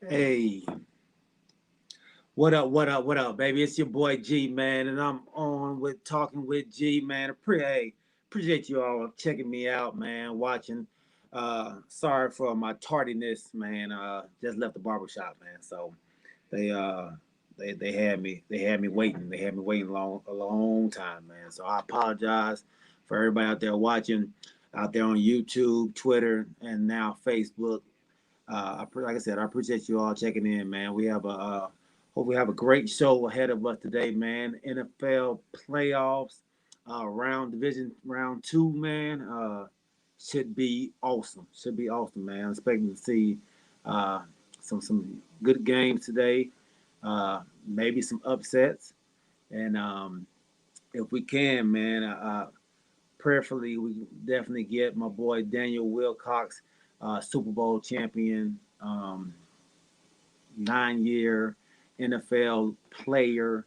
Hey, what up, what up, what up, baby? It's your boy G, man, and I'm on with Talking with G, man. Hey, appreciate you all checking me out, man, watching. Sorry for my tardiness, man. Just left the barbershop, man. So they uh they had me waiting. They had me waiting a long time, man. So I apologize for everybody out there watching, out there on YouTube, Twitter, and now Facebook. Like I said, I appreciate you all checking in, man. We have hope we have a great show ahead of us today, man. NFL playoffs, division round two, man. Should be awesome. Should be awesome, man. I'm expecting to see uh, some good games today. Maybe some upsets, and if we can, man, prayerfully, we definitely get my boy Daniel Wilcox, Super Bowl champion, 9-year NFL player,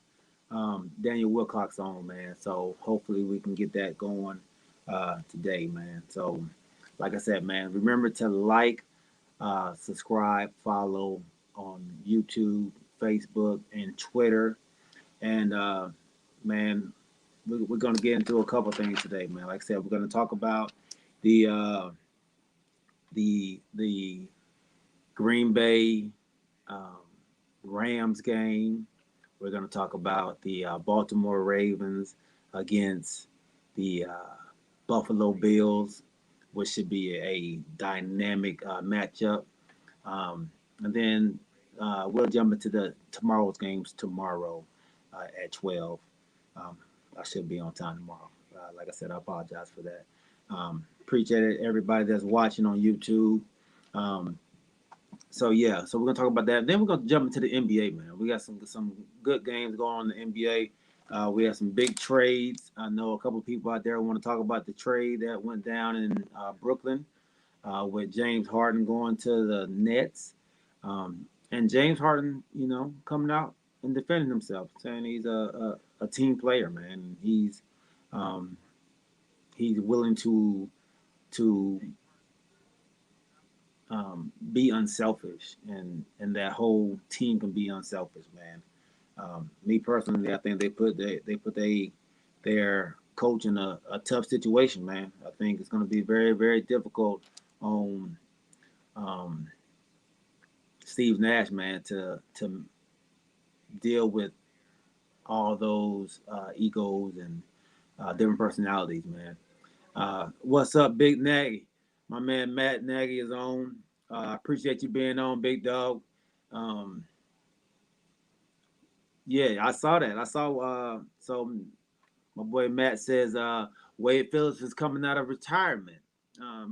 Daniel Wilcox on, man. So hopefully we can get that going today, man. So, like I said, man, remember to like, subscribe, follow on YouTube, Facebook, and Twitter. And, man, we're going to get into a couple things today, man. Like I said, we're going to talk about the the Green Bay um, Rams game. We're going to talk about the Baltimore Ravens against the Buffalo Bills, which should be a dynamic matchup. And then we'll jump into the tomorrow's games tomorrow at 12. Um, I should be on time tomorrow. Like I said, I apologize for that. Appreciate it, everybody that's watching on YouTube. Um, so yeah, so we're gonna talk about that. Then we're gonna jump into the NBA, man. We got some good games going on in the NBA. We have some big trades. I know a couple of people out there want to talk about the trade that went down in Brooklyn with James Harden going to the Nets. And James Harden, coming out and defending himself, saying he's a team player, man. Um, he's willing to be unselfish, and that whole team can be unselfish, man. Me personally, I think their coach in a tough situation, man. I think it's going to be very very difficult on um, Steve Nash, man, to deal with all those egos and different personalities, man. What's up, Big Nagy? My man Matt Nagy is on. I appreciate you being on, Big Dog. Um, yeah, I saw that. I saw. So my boy Matt says Wade Phillips is coming out of retirement.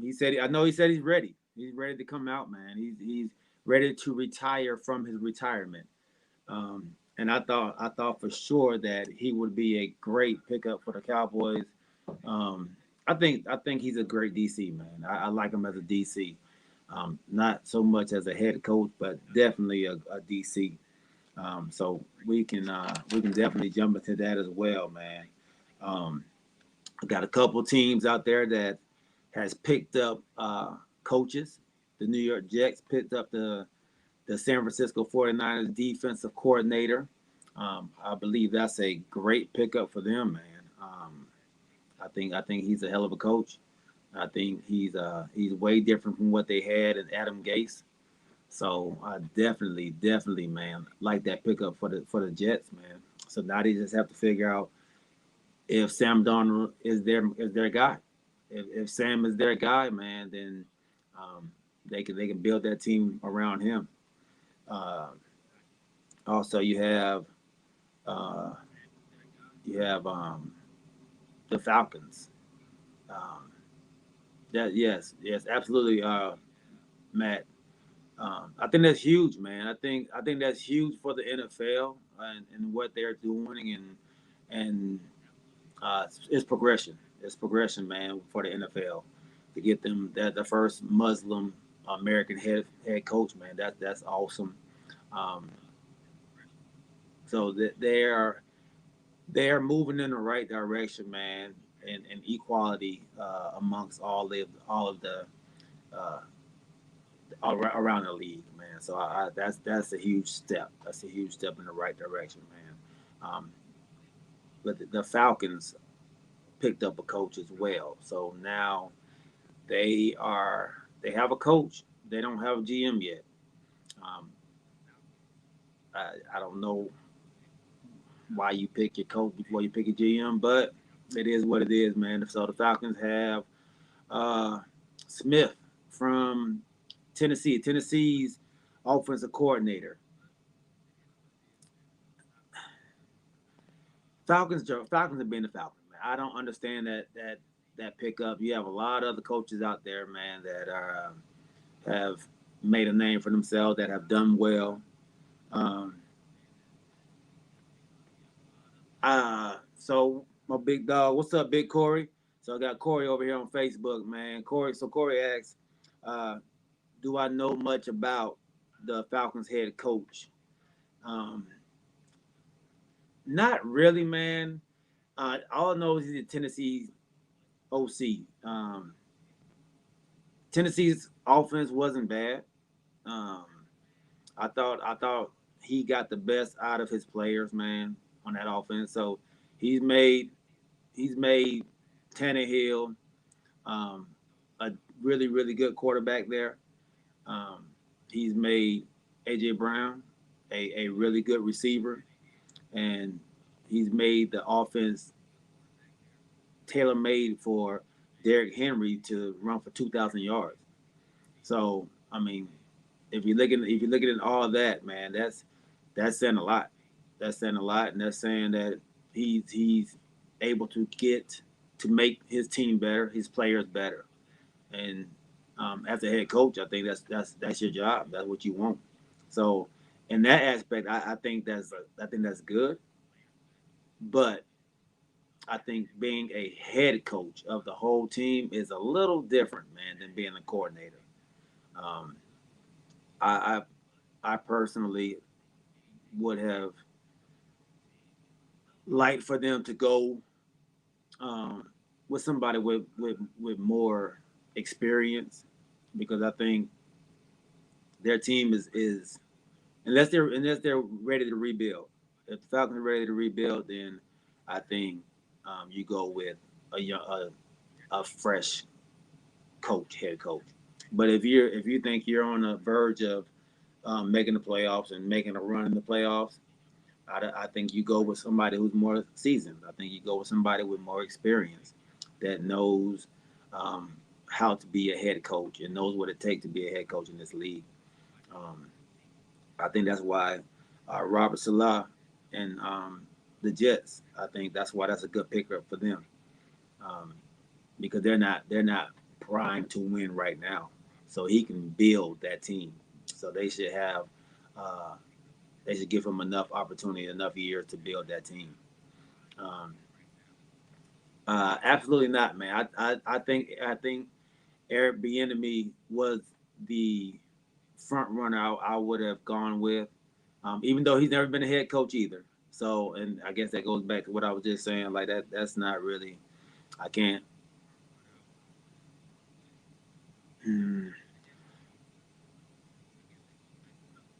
He said, I know he said he's ready. He's ready to come out, man. He's ready to retire from his retirement. And I thought for sure that he would be a great pickup for the Cowboys. I think he's a great DC man. I like him as a DC. Not so much as a head coach, but definitely a DC. So we can definitely jump into that as well, man. Um, I got a couple teams out there that has picked up coaches. The New York Jets picked up the San Francisco 49ers defensive coordinator. I believe that's a great pickup for them, man. I think he's a hell of a coach. I think he's way different from what they had in Adam Gase. So I definitely, man, like that pickup for the Jets, man. So now they just have to figure out if Sam Darnold is their guy. If Sam is their guy, man, then um, they can build that team around him. Uh, Also, you have uh, You have the Falcons. Um, that yes, absolutely, Matt. I think that's huge, man. I think that's huge for the NFL and what they're doing and it's progression. It's progression, man, for the NFL to get them that the first Muslim American head coach, man. That's awesome. Um, so that they are moving in the right direction, man, and equality amongst all of the uh, around the league, man. So that's a huge step. That's a huge step in the right direction, man. But the Falcons picked up a coach as well, so now they have a coach. They don't have a GM yet. Um, I don't know why you pick your coach before you pick a GM, but it is what it is, man. So the Falcons have uh, Smith from Tennessee. Tennessee's offensive coordinator. Falcons have been the Falcons, man. I don't understand that pickup. You have a lot of other coaches out there, man, that have made a name for themselves, that have done well. Um, so my big dog, what's up, Big Corey? So I got Corey over here on Facebook, man. Corey asks, uh, do I know much about the Falcons head coach? Um, Not really, man. All I know is he's a Tennessee OC. Tennessee's offense wasn't bad. Um, I thought he got the best out of his players, man, on that offense. So he's made he's made Tannehill um, a really good quarterback there. Um, he's made AJ Brown a really good receiver, and he's made the offense tailor made for Derrick Henry to run for 2,000 yards. So I mean, if you're looking at all that, man, that's saying a lot. That's saying a lot, and that's saying that he's able to make his team better, his players better. And as a head coach, I think that's your job. That's what you want. So in that aspect, I think that's good. But I think being a head coach of the whole team is a little different, man, than being a coordinator. Um, I, I personally would have liked for them to go um, with somebody with more experience because I think their team is unless they're ready to rebuild. If the Falcons are ready to rebuild, then I think you go with a fresh head coach. But if you think you're on the verge of making the playoffs and making a run in the playoffs, I think you go with somebody who's more seasoned. I think you go with somebody with more experience that knows um, how to be a head coach and knows what it takes to be a head coach in this league. Um, I think that's why Robert Salah and the Jets. I think that's why that's a good pickup for them um, because they're not primed to win right now. So he can build that team. So uh, they should give him enough opportunity, enough years to build that team. Um, Absolutely not, man. I think Eric Bieniemy was the front runner I would have gone with, even though he's never been a head coach either. So, and I guess that goes back to what I was just saying. Like that, that's not really. I can't. Hmm.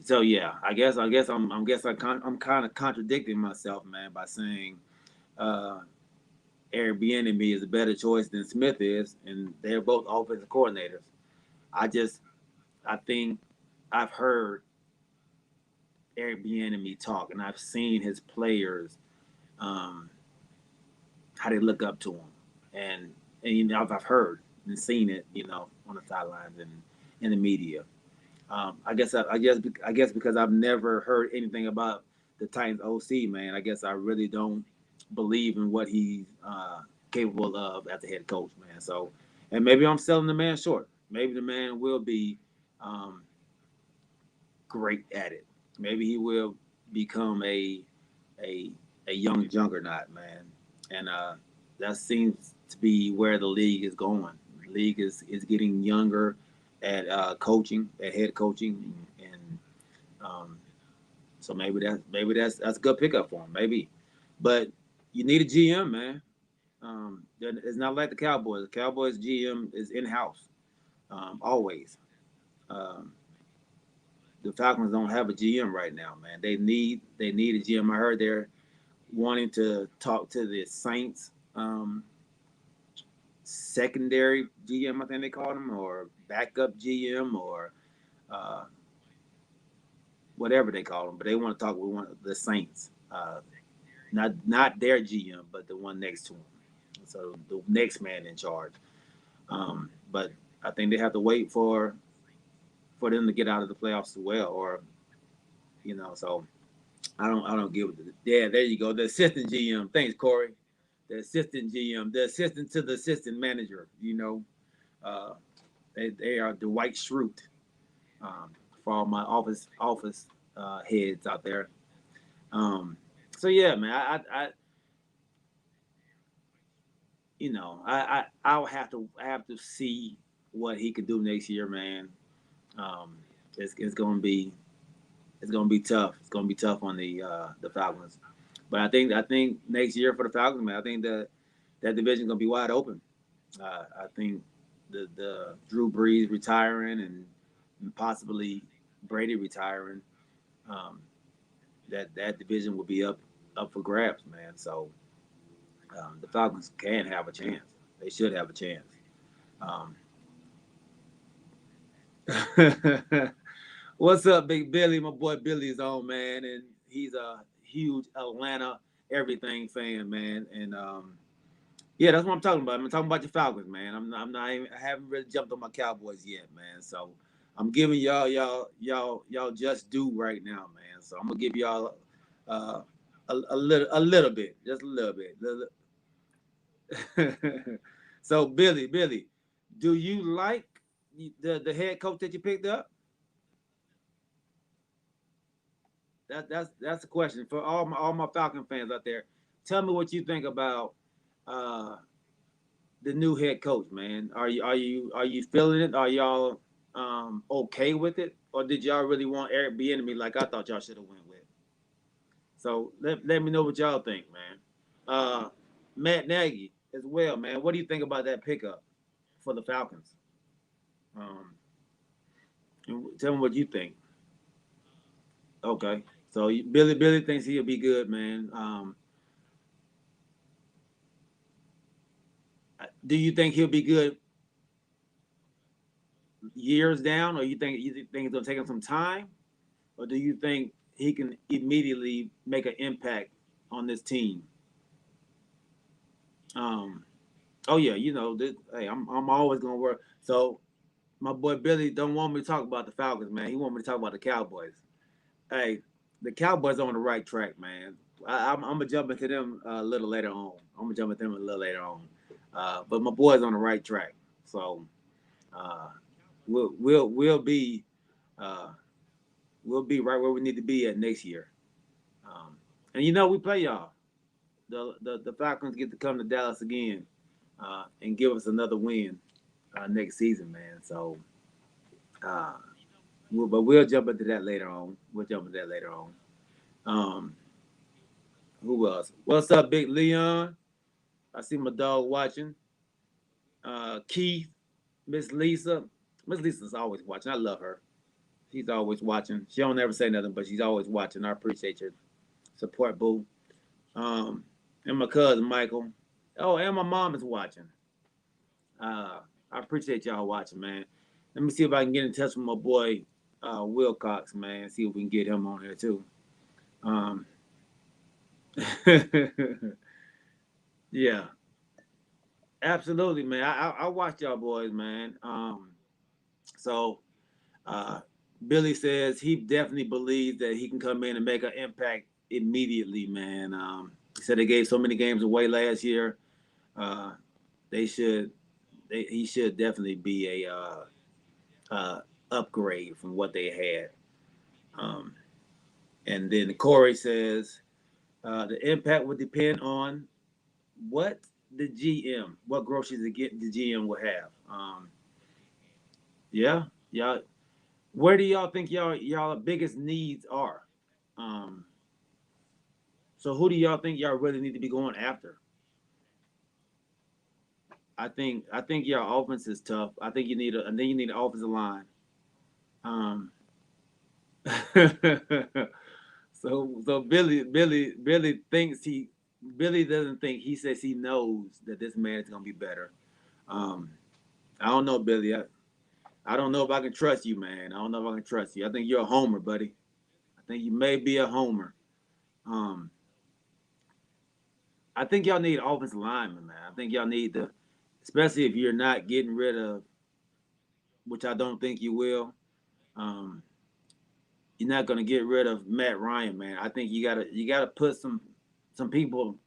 So yeah, I'm kind of contradicting myself, man, by saying uh, Eric Bieniemy is a better choice than Smith is, and they're both offensive coordinators. I just I think I've heard Eric Bieniemy talk, and I've seen his players um, how they look up to him, and I've heard and seen it, on the sidelines and in the media. I guess because I've never heard anything about the Titans OC, man. I guess I really don't believe in what he's capable of as a head coach, man. So, and maybe I'm selling the man short. Maybe the man will be um, great at it. Maybe he will become a a young juggernaut, man. And that seems to be where the league is going. The league is getting younger at coaching, at head coaching, and um, so maybe that's a good pickup for him. Maybe, but you need a GM, man. It's not like the Cowboys. The Cowboys GM is in house always. Um, the Falcons don't have a GM right now, man. They need a GM. I heard they're wanting to talk to the Saints secondary GM, I think they called him, or backup GM, or uh, whatever they call him. But they want to talk with one of the Saints, not their GM, but the one next to him. So the next man in charge. But I think they have to wait for them to get out of the playoffs as well, or So I don't give it. Yeah, there you go. The assistant GM. Thanks, Corey. The assistant GM, the assistant to the assistant manager. Uh, they are the white Schrute for all my office heads out there. Um, so yeah, man, I'll have to see what he could do next year, man. Um, it's gonna be tough. It's gonna be tough on the Falcons. But I think next year for the Falcons, man, I think that division gonna be wide open. I think the Drew Brees retiring and possibly Brady retiring, um, that division will be up for grabs, man. So the Falcons can have a chance. They should have a chance. Um, What's up, Big Billy? My boy Billy's on, man, and he's a huge Atlanta everything fan, man. And yeah, that's what I'm talking about. I'm talking about your Falcons, man. I'm not even, I haven't really jumped on my Cowboys yet, man. So I'm giving y'all just do right now, man. So I'm gonna give y'all uh, a little bit, just a little bit. So Billy, do you like the head coach that you picked up? That's a question for all my Falcon fans out there. Tell me what you think about uh, the new head coach, man. Are you feeling it? Are y'all okay with it, or did y'all really want Eric Bieniemy like I thought y'all should have went with? So let me know what y'all think, man. Matt Nagy as well, man. What do you think about that pickup for the Falcons? Um, tell me what you think. Okay, so Billy thinks he'll be good, man. Do you think he'll be good years down, or you think it's gonna take him some time, or do you think he can immediately make an impact on this team? Um, oh yeah, this, hey, I'm always gonna work. So my boy Billy don't want me to talk about the Falcons, man. He want me to talk about the Cowboys. Hey, the Cowboys are on the right track, man. I'm gonna jump into them a little later on. I'm gonna jump into them a little later on. But my boy's on the right track, so uh, we'll be uh, we'll be right where we need to be at next year. Um, and we play y'all. The Falcons get to come to Dallas again and give us another win next season, man. So, uh, but we'll jump into that later on. We'll jump into that later on. Um, who else? What's up, Big Leon? I see my dog watching. Keith, Miss Lisa. Miss Lisa's always watching. I love her. She's always watching. She don't ever say nothing, but she's always watching. I appreciate your support, boo. Um, and my cousin Michael. Oh, and my mom is watching. I appreciate y'all watching, man. Let me see if I can get in touch with my boy Wilcox, man. See if we can get him on here too. Um, yeah, absolutely, man. I watch y'all boys, man. So uh, Billy says he definitely believes that he can come in and make an impact immediately, man. He said they gave so many games away last year. Uh, they should. He should definitely be a upgrade from what they had. Um, and then Corey says the impact would depend on what what groceries the GM will have. Yeah, y'all. Where do y'all think y'all biggest needs are? Um, so who do y'all think y'all really need to be going after? I think your offense is tough. I think you need an offensive line. Um, so Billy doesn't think, he says he knows that this man is gonna be better. Um, I don't know, Billy. I don't know if I can trust you, man. I don't know if I can trust you. I think you're a homer, buddy. I think you may be a homer. Um, I think y'all need offensive linemen, man. I think y'all need to, especially if you're not getting rid of, which I don't think you will. Um, you're not gonna get rid of Matt Ryan, man. I think you gotta put some people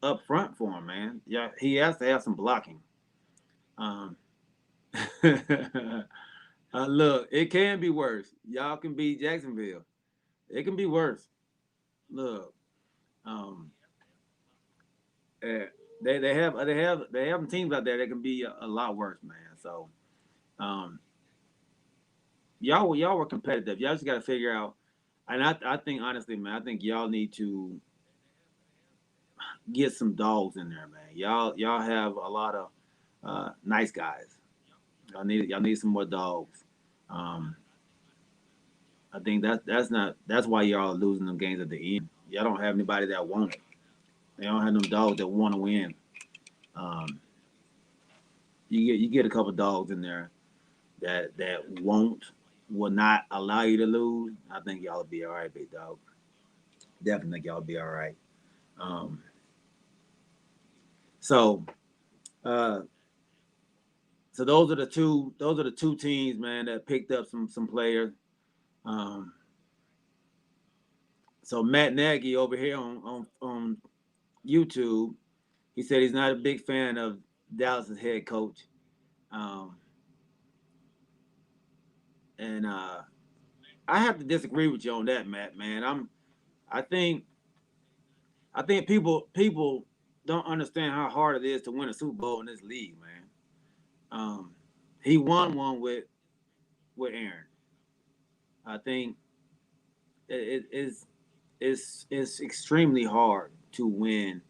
up front for him, man. Yeah, he has to have some blocking. Um, look, it can be worse. Y'all can beat Jacksonville. It can be worse. Look, um, eh, they have teams out there that can be a lot worse, man. So, um, y'all were competitive. Y'all just got to figure out. And I think honestly, man, I think y'all need to get some dogs in there, man. Y'all have a lot of nice guys. Y'all need some more dogs. Um, I think that's why y'all are losing them games at the end. Y'all don't have anybody that want it. They don't have them dogs that want to win. Um, you get a couple dogs in there that will not allow you to lose. I think y'all will be all right, big dog. Definitely think y'all will be all right. Um, so uh, so those are the two teams, man, that picked up some players. Um, so Matt Nagy over here on YouTube, he said he's not a big fan of Dallas's head coach. Um, and I have to disagree with you on that, Matt. Man, I think I think people don't understand how hard it is to win a Super Bowl in this league, man. Um, he won one with Aaron. I think it's extremely hard to win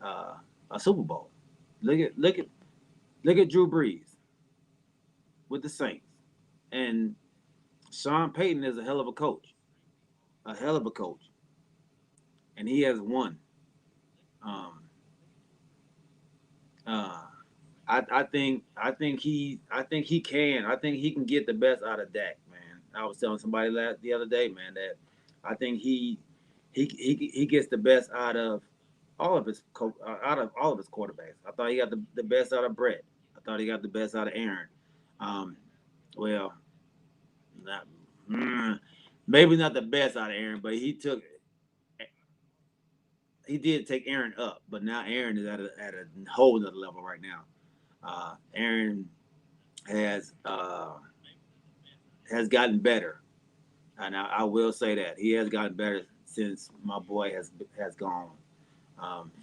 uh, a Super Bowl. Look at Drew Brees with the Saints, and Sean Payton is a hell of a hell of a coach, and he has won. Um, uh, I think he can get the best out of Dak, man. I was telling somebody the other day, man, that I think he gets the best out of all of his quarterbacks. I thought he got the best out of Brett. I thought he got the best out of Aaron. Um, well, not maybe not the best out of Aaron, but he did take Aaron up, but now Aaron is at a whole nother level right now. Aaron has has gotten better, and I will say that he has gotten better since my boy has gone,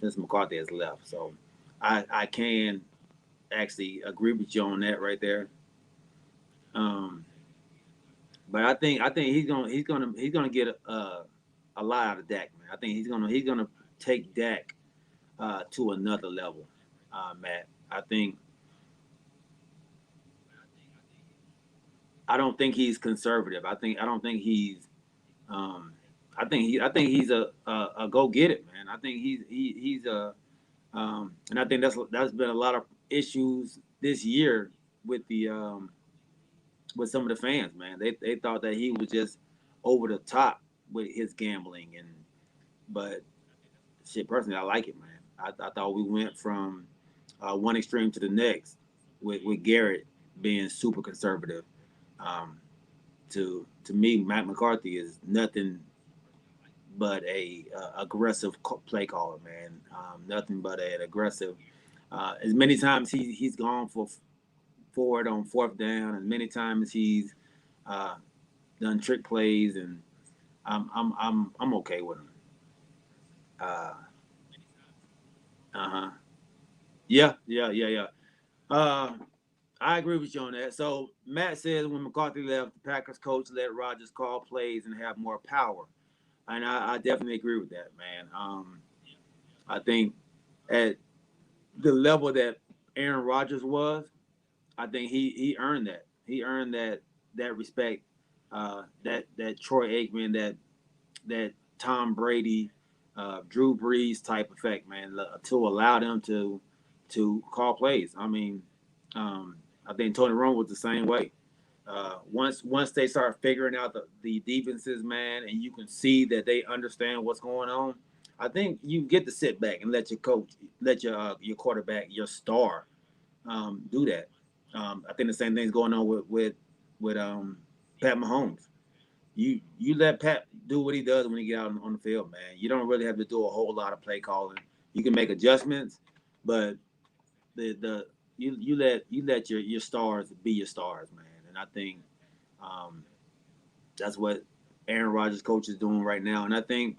since McCarthy has left. So I can actually agree with you on that right there. Um, but I think he's gonna get a lot out of Dak, man. I think he's gonna take Dak to another level, Matt. I don't think he's conservative. I don't think he's um, I think he's a go get it, man. I think he's a and I think that's been a lot of issues this year with the with some of the fans, man. They thought that he was just over the top with his gambling, but shit, personally, I like it, man. I thought we went from one extreme to the next with Garrett being super conservative. Um, to me, Matt McCarthy is nothing but a aggressive play caller, man. Nothing but an aggressive. As many times he's gone for forward on fourth down, as many times he's uh, done trick plays, and I'm okay with him. Uh huh. Yeah, yeah, yeah, yeah. Uh, I agree with you on that. So Matt says when McCarthy left, the Packers coach let Rodgers call plays and have more power, and I definitely agree with that, man. I think at the level that Aaron Rodgers was, I think he earned that. He earned that respect. That Troy Aikman, that Tom Brady, Drew Brees type effect, man, to allow them to call plays. I mean, I think Tony Romo was the same way. Once they start figuring out the defenses, man, and you can see that they understand what's going on, I think you get to sit back and let your coach, let your quarterback, your star, do that. I think the same thing's going on with Pat Mahomes. You let Pat do what he does when he get out on the field, man. You don't really have to do a whole lot of play calling. You can make adjustments, but the you let your stars be your stars, man. And I think um, that's what Aaron Rodgers coach is doing right now. And I think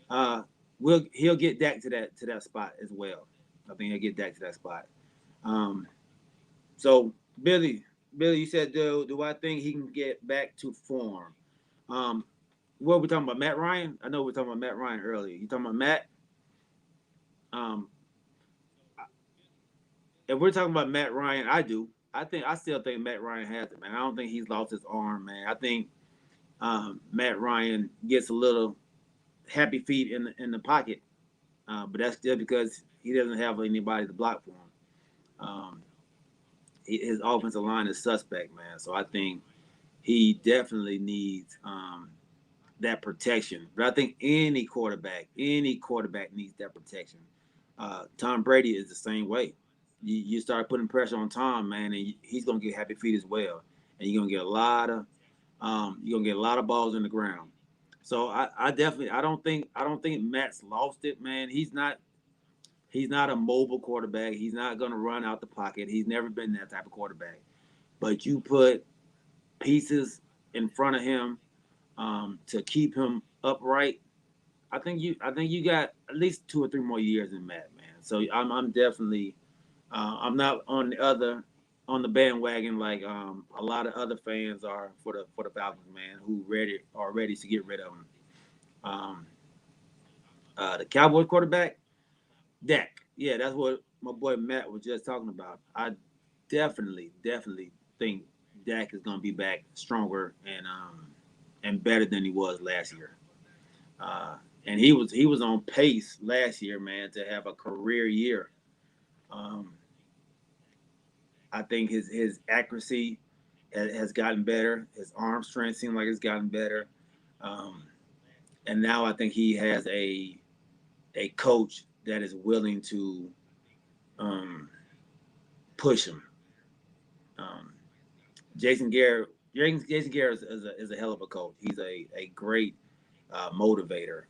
he'll get Dak to that spot as well. I think he'll get Dak to that spot. Um, so Billy, you said do I think he can get back to form? Um, what are we talking about? Matt Ryan? I know we are talking about Matt Ryan earlier. You talking about Matt? Um, if we're talking about Matt Ryan, I do. I still think Matt Ryan has it, man. I don't think he's lost his arm, man. I think Matt Ryan gets a little happy feet in the pocket, but that's still because he doesn't have anybody to block for him. Um, his offensive line is suspect, man. So I think he definitely needs that protection. But I think any quarterback needs that protection. Tom Brady is the same way. You start putting pressure on Tom, man, and he's gonna get happy feet as well, and you're gonna get a lot of balls in the ground. So I definitely I don't think Matt's lost it, man. He's not a mobile quarterback. He's not gonna run out the pocket. He's never been that type of quarterback. But you put pieces in front of him to keep him upright. I think you got at least 2 or 3 more years in Matt, man. So I'm definitely I'm not on the bandwagon like a lot of other fans are for the Falcons, man, who ready to get rid of him. Um, the Cowboys quarterback, Dak. Yeah, that's what my boy Matt was just talking about. I definitely think Dak is gonna be back stronger and better than he was last year. Uh, and he was on pace last year, man, to have a career year. Um, I think his accuracy has gotten better. His arm strength seems like it's gotten better. Um, and now I think he has a coach that is willing to um, push him. Um, Jason Garrett. Jason Garrett is a hell of a coach. He's a great motivator.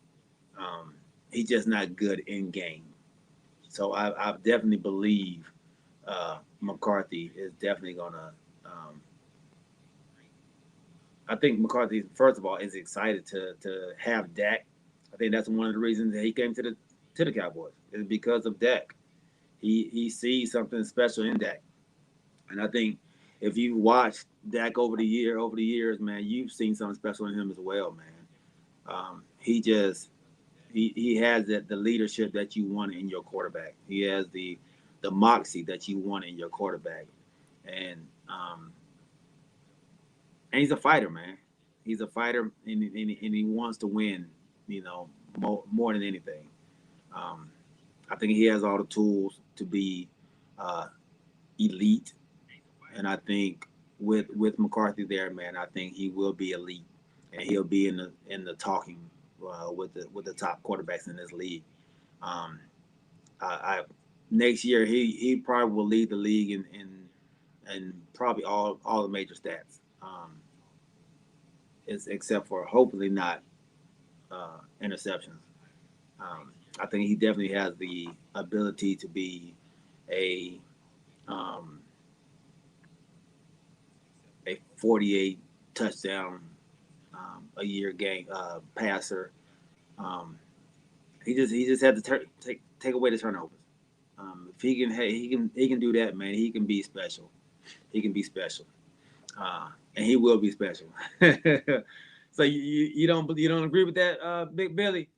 Um, he's just not good in game. So I definitely believe McCarthy is definitely gonna. Um, I think McCarthy, first of all, is excited to have Dak. I think that's one of the reasons that he came to the Cowboys is because of Dak. He sees something special in Dak, and I think if you watch Dak over the years, man, you've seen something special in him as well, man. He has the leadership that you want in your quarterback. He has the moxie that you want in your quarterback, and and he's a fighter, man. He's a fighter, and he wants to win. You know, more than anything. Um, I think he has all the tools to be uh, elite, and I think with McCarthy there, man, I think he will be elite, and he'll be in the talking with the top quarterbacks in this league. Um, I next year he probably will lead the league in probably all the major stats, except for hopefully not interceptions. I think he definitely has the ability to be a um, a 48 touchdown a year game passer. Um, he just had to take away the turnovers. If he can, hey, he can do that, man. He can be special. He can be special, and he will be special. So you don't agree with that, Big Billy?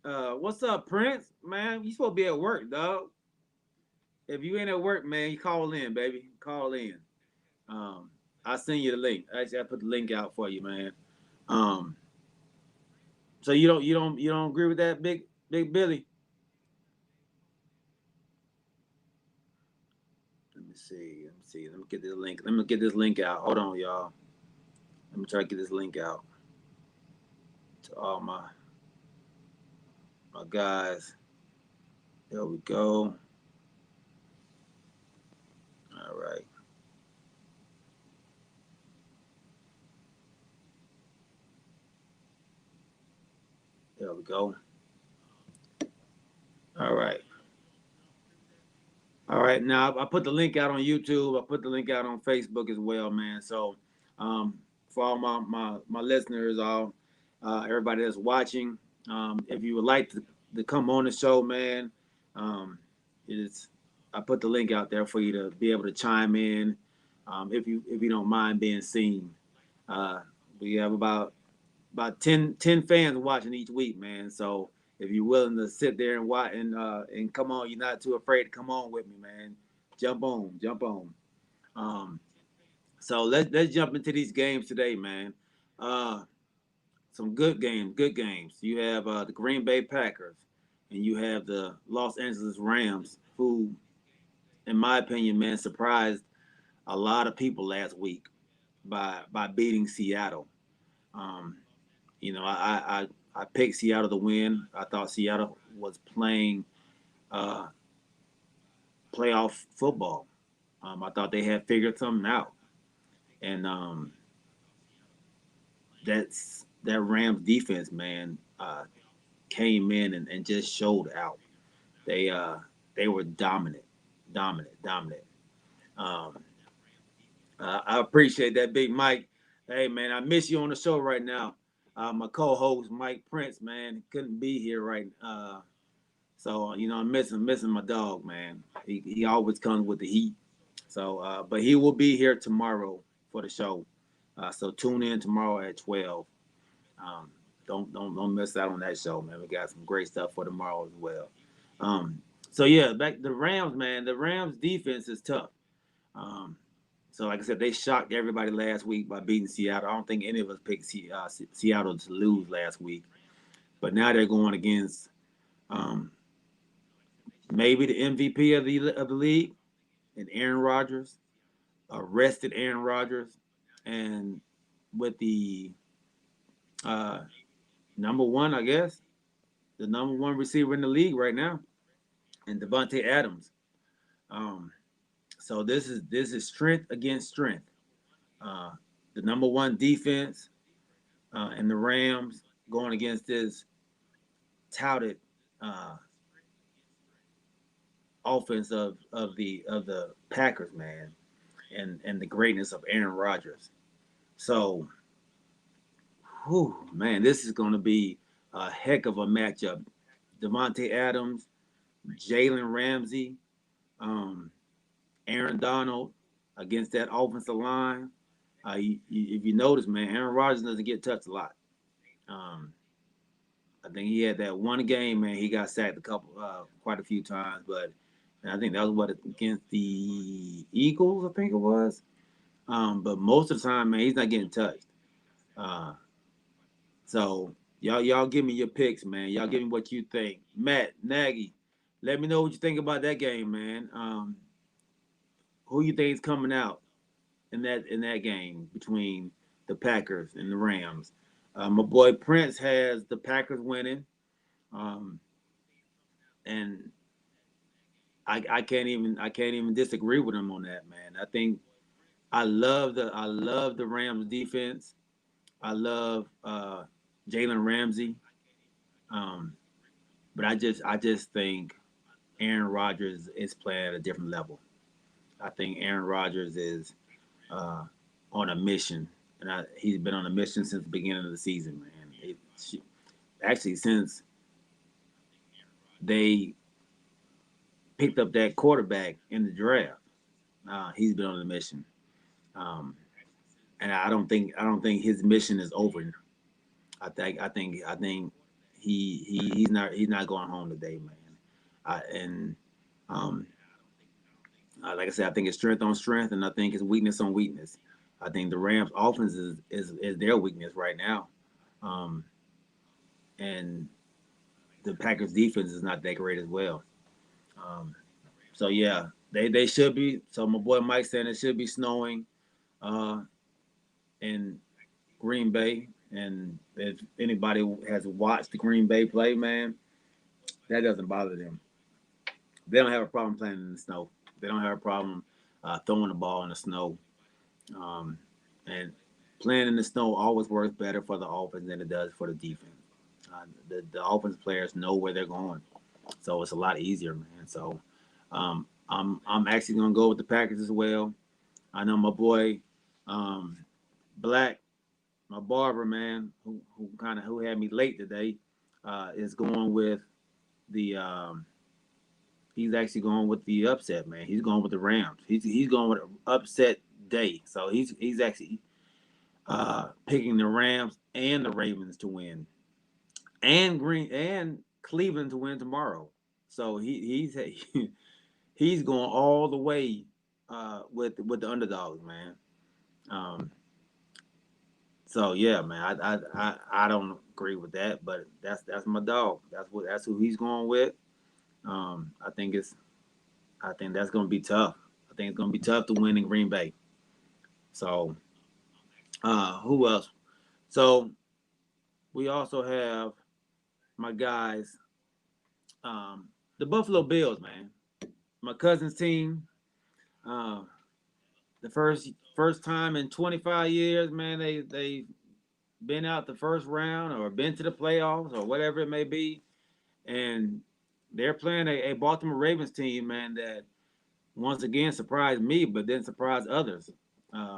What's up, Prince? Man, you supposed to be at work, dog. If you ain't at work, man, you call in, baby. Call in. Um, I'll send you the link. Actually, I put the link out for you, man. Um, so you don't agree with that, Big Billy? Let me see. Let me see. Let me get this link. Let me get this link out. Hold on, y'all. Let me try to get this link out to all my guys. There we go. All right. There we go. All right. All right. Now I put the link out on YouTube. I put the link out on Facebook as well, man. So um, for all my listeners, all everybody that's watching, if you would like to come on the show, man, it's I put the link out there for you to be able to chime in, if you don't mind being seen. Uh, we have about 10 fans watching each week, man. So if you're willing to sit there and watch and come on, you're not too afraid to come on with me, man. Jump on, jump on. Um, so let's jump into these games today, man. Uh, some good games. You have the Green Bay Packers, and you have the Los Angeles Rams, who, in my opinion, man, surprised a lot of people last week by beating Seattle. Um, I picked Seattle to win. I thought Seattle was playing uh, playoff football. I thought they had figured something out, and that Rams defense, man, came in and just showed out. They uh, they were dominant, dominant. Um, I appreciate that, Big Mike. Hey, man, I miss you on the show right now. My co-host Mike Prince, man, couldn't be here right. So I'm missing my dog, man. He always comes with the heat. So, but he will be here tomorrow for the show. So tune in tomorrow at 12. Um, don't miss out on that show, man. We got some great stuff for tomorrow as well. Um, so yeah, back the Rams, man. The Rams defense is tough. Um, so like I said, they shocked everybody last week by beating Seattle. I don't think any of us picked Seattle to lose last week, but now they're going against um, maybe the MVP of the league, and Aaron Rodgers, arrested Aaron Rodgers, and with the uh, number one, I guess, the number one receiver in the league right now, and Devontae Adams. Um, so this is strength against strength. Uh, the number one defense and the Rams going against this touted uh, offense of the Packers, man, and the greatness of Aaron Rodgers. So, whew, man, this is going to be a heck of a matchup. Devontae Adams, Jalen Ramsey, um, Aaron Donald against that offensive line. If you notice, man, Aaron Rodgers doesn't get touched a lot. Um, I think he had that one game, man. He got sacked quite a few times, but and I think that was what against the Eagles, I think it was. But most of the time, man, he's not getting touched. Uh, so y'all give me your picks, man. Y'all give me what you think. Matt Nagy, let me know what you think about that game, man. Who you think is coming out in that game between the Packers and the Rams? My boy Prince has the Packers winning, um, and I can't even disagree with him on that, man. I think I love the Rams defense. I love Jalen Ramsey. Um, but I just think Aaron Rodgers is playing at a different level. I think Aaron Rodgers is uh, on a mission, and he's been on a mission since the beginning of the season, man. Actually, since they picked up that quarterback in the draft, he's been on a mission. Um, and I don't think his mission is over. I think he's not going home today, man. And um, like I said, I think it's strength on strength, and I think it's weakness on weakness. I think the Rams' offense is their weakness right now, um, and the Packers' defense is not that great as well. Um, so yeah, they should be. So my boy Mike saying it should be snowing uh, in Green Bay, and if anybody has watched the Green Bay play, man, that doesn't bother them. They don't have a problem playing in the snow. They don't have a problem throwing the ball in the snow. Um, and playing in the snow always works better for the offense than it does for the defense. The offense players know where they're going, so it's a lot easier, man. So I'm actually gonna go with the Packers as well. I know my boy um, Black, my barber man, who had me late today, is going with the he's actually going with the upset, man. He's going with the Rams. He's going with an upset day. So he's actually picking the Rams and the Ravens to win, and Green and Cleveland to win tomorrow. So he's going all the way with the underdogs, man. Um, so yeah, man, I don't agree with that, but that's my dog. That's who he's going with. I think that's gonna be tough. I think it's gonna be tough to win in Green Bay. So who else? So we also have my guys, the Buffalo Bills, man. My cousin's team. Uh, the first time in 25 years, man. They been out the first round or been to the playoffs or whatever it may be, and they're playing a Baltimore Ravens team, man. That once again surprised me, but then surprised others.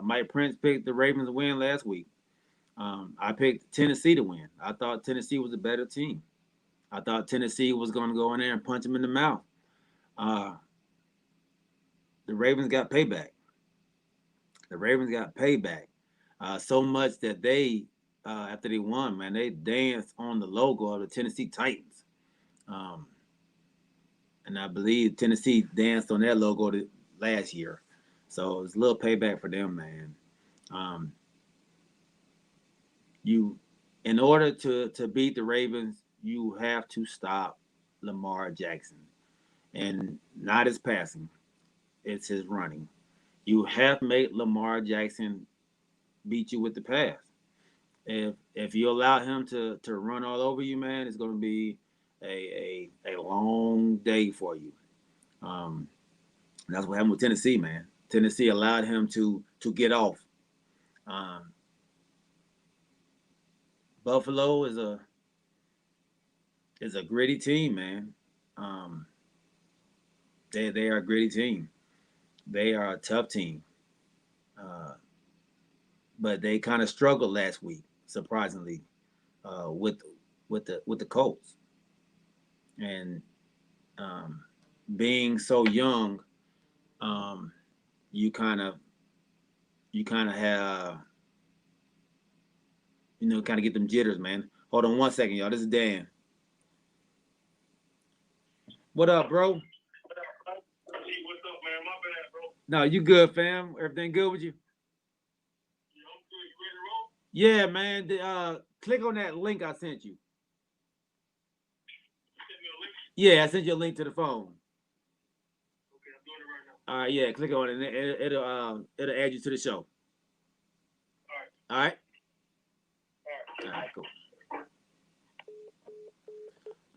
Mike Prince picked the Ravens to win last week. I picked Tennessee to win. I thought Tennessee was a better team. I thought Tennessee was going to go in there and punch him in the mouth. Uh, the Ravens got payback. The Ravens got payback so much that they, after they won, man, they danced on the logo of the Tennessee Titans. Um, and I believe Tennessee danced on that logo last year. So it's a little payback for them, man. Um, you, in order to beat the Ravens, you have to stop Lamar Jackson, and not his passing; it's his running. You have to make Lamar Jackson beat you with the pass. If you allow him to run all over you, man, it's going to be a long day for you. Um, that's what happened with Tennessee, man. Tennessee allowed him to get off. Um, Buffalo is a gritty team, man. Um, they are a gritty team. They are a tough team. Uh, but they kind of struggled last week, surprisingly, with the Colts, and um, being so young, um, you kind of have kind of get them jitters, man. Hold on one second, y'all. This is Dan. What up, bro? What's up, man? My bad, bro. No, you good, fam? Everything good with you? Yeah, I'm good. You ready to roll? Yeah, man. Click on that link I sent you. You sent me a link? Yeah, I sent you a link to the phone. Okay, I'm doing it right now. All right, yeah, click on it. And it'll add you to the show. All right. All right. All right. All right, cool.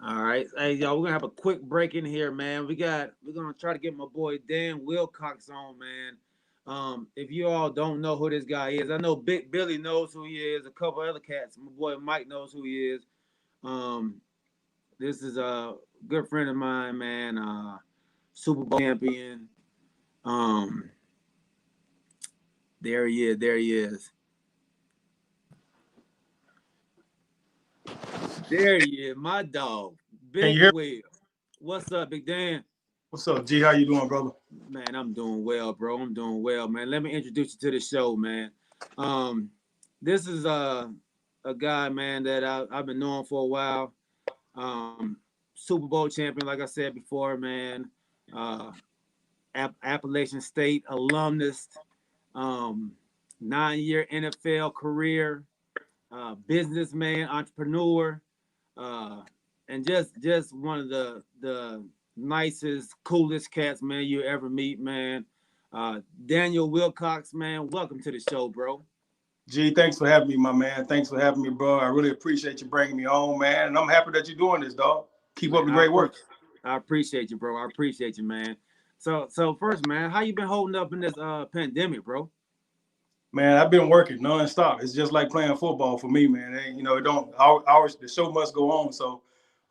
All right, hey y'all, we're gonna have a quick break in here, man. We're gonna try to get my boy Dan Wilcox on, man. If you all don't know who this guy is, I know Big Billy knows who he is. A couple other cats, my boy Mike knows who he is. Um, This is a good friend of mine, man. Super Bowl champion. Um, there he is. There he is. There he is. My dog, Can you Big hear me? Will. What's up, Big Dan? What's up, G? How you doing, brother? Man, I'm doing well, bro. I'm doing well, man. Let me introduce you to the show, man. Um, this is a guy, man, that I've been knowing for a while. Um, Super Bowl champion, like I said before, man. Uh, Appalachian State alumnus, um, 9-year NFL career, businessman, entrepreneur, uh, and just one of the nicest, coolest cats, man, you ever meet, man. Daniel Wilcox, man, welcome to the show, bro. G, thanks for having me, my man. Thanks for having me, bro. I really appreciate you bringing me on, man. And I'm happy that you're doing this, dog. Keep up Man, the great work. I appreciate you, bro. I appreciate you, man. So first, man, how you been holding up in this pandemic, bro? Man, I've been working nonstop. It's just like playing football for me, man. It don't ours the show must go on. So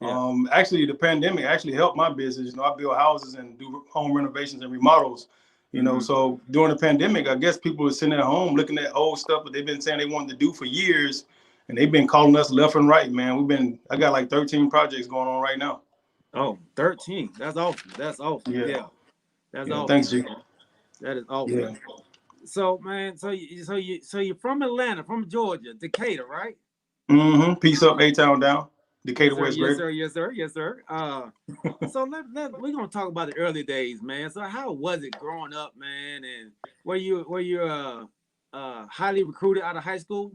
Yeah. actually the pandemic actually helped my business. I build houses and do home renovations and remodels. Mm-hmm. So during the pandemic, I guess people were sitting at home looking at old stuff that they've been saying they wanted to do for years, and they've been calling us left and right, man. I got like 13 projects going on right now. Oh, 13. That's awesome. That's awesome. Yeah. Yeah. That's Yeah. awesome, Thanks, G. man. That is awesome. Yeah. So, man, so you're from Atlanta, from Georgia, Decatur, right? Peace up, Uh, A-Town down. yes, Decatur, sir. West Yes, Greater. sir. Yes, sir. Yes, sir. So we're gonna talk about the early days, man. So how was it growing up, man? And were you highly recruited out of high school?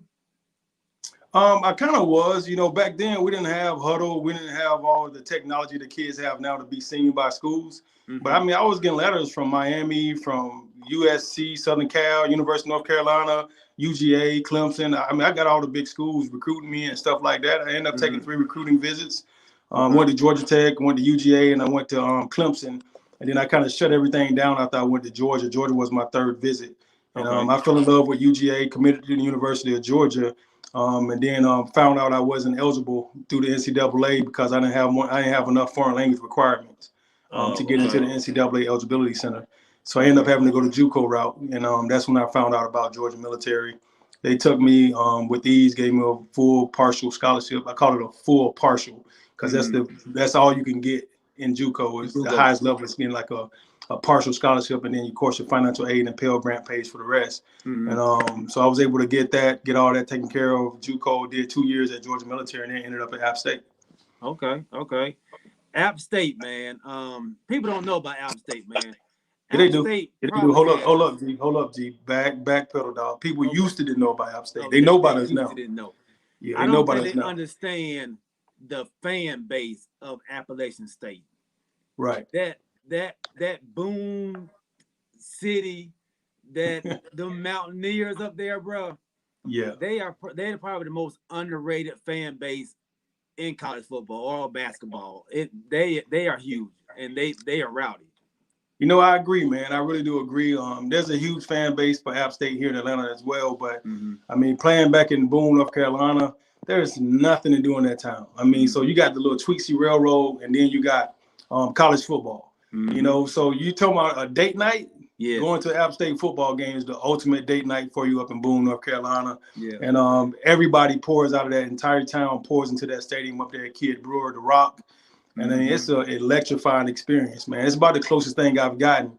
I kind of was, back then we didn't have huddle, we didn't have all the technology the kids have now to be seen by schools. But Mm-hmm. I mean, I was getting letters from Miami, from USC, Southern Cal, University of North Carolina, UGA, Clemson. I mean, I got all the big schools recruiting me and stuff like that. I ended up taking Mm-hmm. 3 recruiting visits. Okay. Went to Georgia Tech, went to UGA, and I went to Clemson. And then I kind of shut everything down after I went to Georgia. Georgia was my 3rd visit. And Okay. I fell in love with UGA, committed to the University of Georgia. And then found out I wasn't eligible through the NCAA because I didn't have enough foreign language requirements to Oh, get into okay. the NCAA eligibility center. So I ended up Okay. having to go to JUCO route, and that's when I found out about Georgia Military. They took me with ease, gave me a full partial scholarship. I call it a full partial because Mm-hmm. that's all you can get in JUCO is the Google. highest level is getting like a partial scholarship, and then of course your financial aid and Pell Grant pays for the rest. Mm-hmm. And so I was able to get all that taken care of. JUCO did 2 years at Georgia Military, and then ended up at App State. Okay. Okay. App State, man. People don't know about App State, man. Yeah, they App do. State Yeah, they do. probably Hold has. up, G. Hold up, G. Back pedal, dog. People Okay. used to didn't know about App State. Oh, They know they about us used to now. didn't know. Yeah, I they know don't about think us they now. understand the fan base of Appalachian State. Right. That boom city, that the Mountaineers up there, bro. Yeah. They're probably the most underrated fan base in college football or basketball. They are huge and they are rowdy. I agree, man. I really do agree. There's a huge fan base for App State here in Atlanta as well. But Mm-hmm. I mean, playing back in Boone, North Carolina, there's nothing to do in that town. I mean, so you got the little Tweetsie Railroad, and then you got college football. Mm-hmm. So you talking about a date night? Yes. Going to App State football games, the ultimate date night for you up in Boone, North Carolina. Yeah. And everybody pours out of that entire town, pours into that stadium up there at Kid Brewer, The Rock. And then it's an electrifying experience, man. It's about the closest thing I've gotten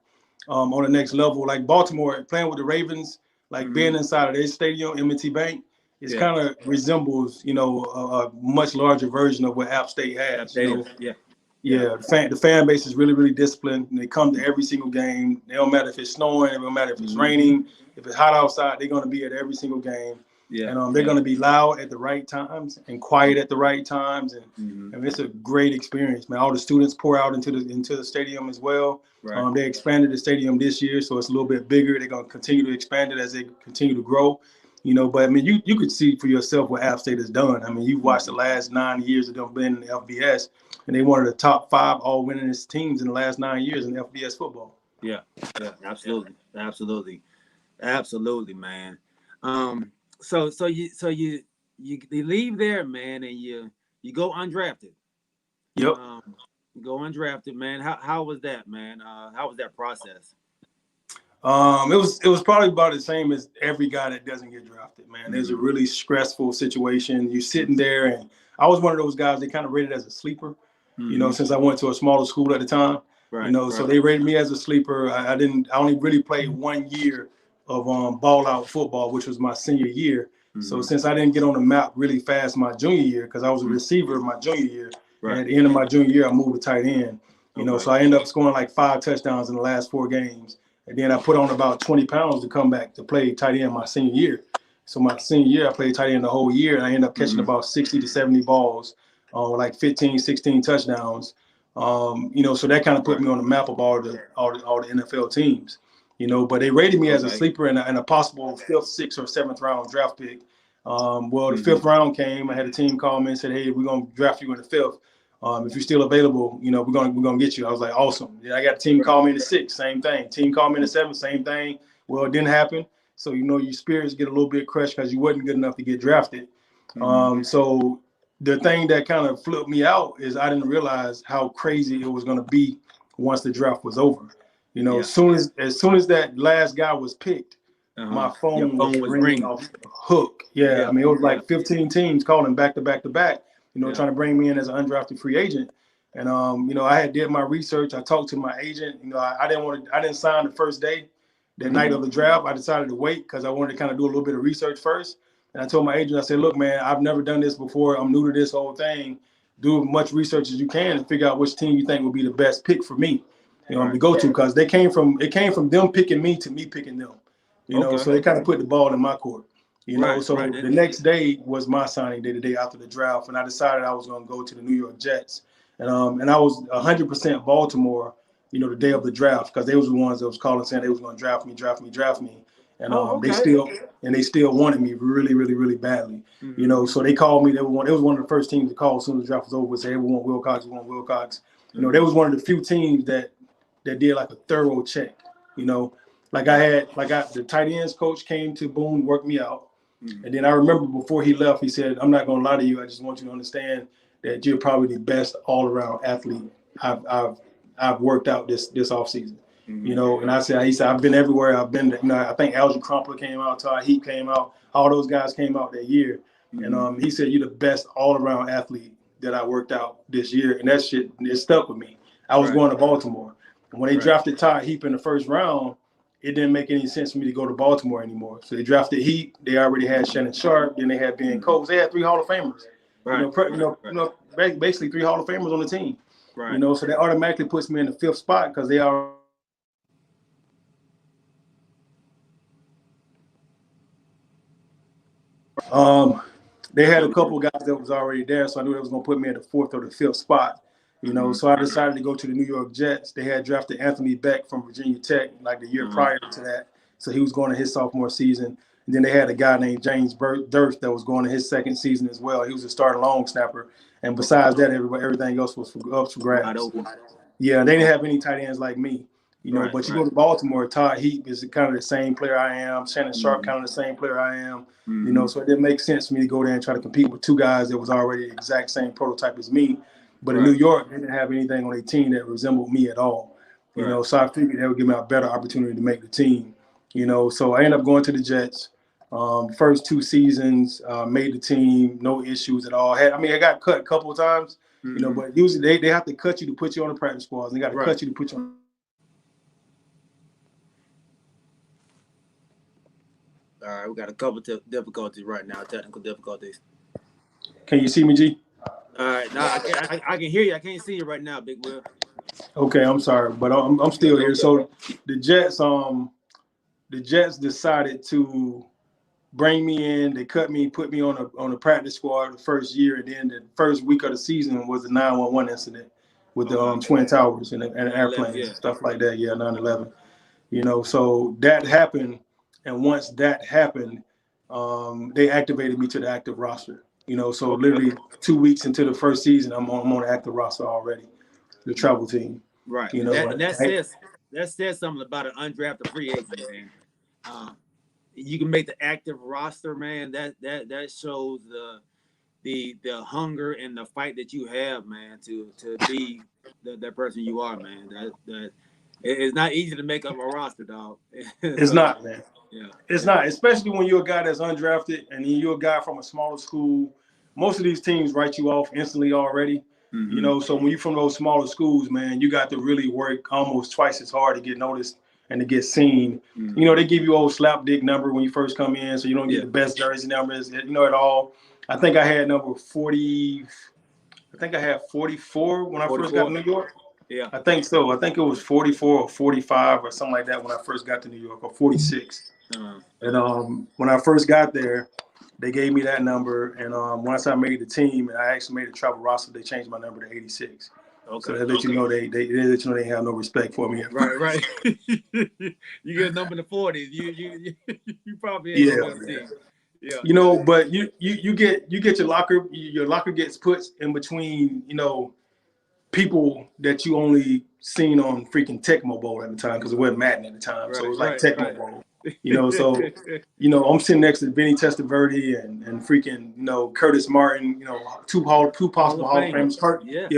on the next level. Like Baltimore, playing with the Ravens, like being inside of their stadium, M&T Bank, it Yeah. kind of resembles, a much larger version of what App State App has. State is. Yeah. Yeah. Yeah, the fan base is really, really disciplined. And they come to every single game. They don't matter if it's snowing, it don't matter if it's raining, if it's hot outside, they're going to be at every single game. Yeah. And they're going to be loud at the right times and quiet at the right times. And it's a great experience, man. All the students pour out into the stadium as well. Right. They expanded the stadium this year, so it's a little bit bigger. They're going to continue to expand it as they continue to grow. But I mean, you could see for yourself what App State has done. I mean, you've watched the last 9 years of them being in the FBS, and they one of the top 5 all winningest teams in the last 9 years in FBS football. Yeah. Yeah. Absolutely. Absolutely. Absolutely, man. So you leave there, man, and you go undrafted. Yep. Go undrafted, man. How was that, man? How was that process? It was probably about the same as every guy that doesn't get drafted, man. It's a really stressful situation. You're sitting there, and I was one of those guys they kind of rated as a sleeper, since I went to a smaller school at the time. Right, So they rated me as a sleeper. I only really played 1 year of ball out football, which was my senior year. So since I didn't get on the map really fast my junior year, because I was a receiver my junior year, and at the end of my junior year, I moved to tight end. So I ended up scoring like 5 touchdowns in the last 4 games. And then I put on about 20 pounds to come back to play tight end my senior year. So my senior year, I played tight end the whole year, and I ended up catching about 60 to 70 balls, like 15, 16 touchdowns. So that kind of put me on the map of all the NFL teams. But they rated me as a sleeper and a possible 5th, 6th, or 7th round draft pick. The 5th round came. I had a team call me and said, "Hey, we're gonna draft you in the 5th. If you're still available, we're gonna get you." I was like, "Awesome." Then I got a team call me in the 6th, same thing. Team called me in the 7th, same thing. Well, it didn't happen. So your spirits get a little bit crushed because you wasn't good enough to get drafted. So the thing that kind of flipped me out is I didn't realize how crazy it was gonna be once the draft was over. As soon as that last guy was picked, my phone was ringing off the hook. Yeah, I mean, it was like 15 teams calling back to back to back, trying to bring me in as an undrafted free agent. And I had did my research. I talked to my agent. I didn't sign the first day, the night of the draft. I decided to wait because I wanted to kind of do a little bit of research first. And I told my agent, I said, "Look, man, I've never done this before. I'm new to this whole thing. Do as much research as you can and figure out which team you think would be the best pick for me, to go to." Because it came from them picking me to me picking them. So they kind of put the ball in my court. The next day was my signing day, the day after the draft, and I decided I was going to go to the New York Jets. And I was 100% Baltimore, the day of the draft, because they was the ones that was calling saying they was going to draft me. And they still wanted me really, really, really badly. So they called me. It was one of the first teams to call as soon as the draft was over. Say, "Hey, we want Wilcox, we want Wilcox." They was one of the few teams that did like a thorough check. The tight ends coach came to Boone, worked me out. And then I remember before he left, he said, "I'm not going to lie to you. I just want you to understand that you're probably the best all-around athlete I've worked out this offseason." And he said, "I've been everywhere. I've been, I think Algie Crumpler came out, Todd Heap came out, all those guys came out that year." And he said, "You're the best all-around athlete that I worked out this year." And that shit, it stuck with me. I was going to Baltimore. And when they drafted Todd Heap in the first round, it didn't make any sense for me to go to Baltimore anymore. So they drafted Heap. They already had Shannon Sharp. Then they had Ben Coates. They had 3 Hall of Famers. Basically 3 Hall of Famers on the team. So that automatically puts me in the 5th spot because they are. They had a couple guys that was already there, so I knew they was gonna put me in the 4th or the 5th spot. So I decided to go to the New York Jets. They had drafted Anthony Beck from Virginia Tech like the year prior to that, so he was going to his sophomore season. And then they had a guy named James Durst that was going to his 2nd season as well. He was a starting long snapper. And besides that, everything else was up for grabs. Yeah, they didn't have any tight ends like me. But you go to Baltimore, Todd Heap is kind of the same player I am. Shannon Sharp kind of the same player I am. So it didn't make sense for me to go there and try to compete with 2 guys that was already the exact same prototype as me. But in New York, they didn't have anything on their team that resembled me at all. So I figured that would give me a better opportunity to make the team. So I ended up going to the Jets. First 2 seasons, made the team, no issues at all. I got cut a couple of times, but usually they have to cut you to put you on the practice squad. And they got to cut you to put you on. All right, we got a couple of difficulties right now, technical difficulties. Can you see me, G? All right, now I can hear you. I can't see you right now, Big Will. Okay, I'm sorry, but I'm still here. So the Jets decided to bring me in. They cut me, put me on a practice squad the first year, and then the first week of the season was the 911 incident with the Twin Towers and airplanes and stuff like that. Yeah, 9/11. So that happened, and once that happened, they activated me to the active roster. So literally 2 weeks into the first season, I'm on the active roster already, the travel team. Right. That says something about an undrafted free agent, man. You can make the active roster, man. That shows the hunger and the fight that you have, man, to be that person you are, man. It's not easy to make up a roster, dog. It's So not, man. yeah, It's not, especially when you're a guy that's undrafted and you're a guy from a smaller school. Most of these teams write you off instantly already. mm-hmm. So when you're from those smaller schools, man, you got to really work almost twice as hard to get noticed and to get seen. Mm-hmm. They give you old slap dick number when you first come in, so you don't get the best jersey numbers, at all. I think I had number 40. I think I had 44 when I first got to New York. Yeah. I think so. I think it was 44 or 45 or something like that when I first got to New York, or 46. And when I first got there, they gave me that number. And once I made the team and I actually made a travel roster, they changed my number to 86. Okay. So they let you know they didn't have no respect for me. Right. You get a number in the 40s. You probably ain't gonna be on team. Yeah. But you get your locker gets put in between, people that you only seen on freaking Tecmo Bowl at the time, because it wasn't Madden at the time. Right, so it was like Tecmo Bowl. So I'm sitting next to Vinny Testaverde and freaking, Curtis Martin, two possible Hall of Famers.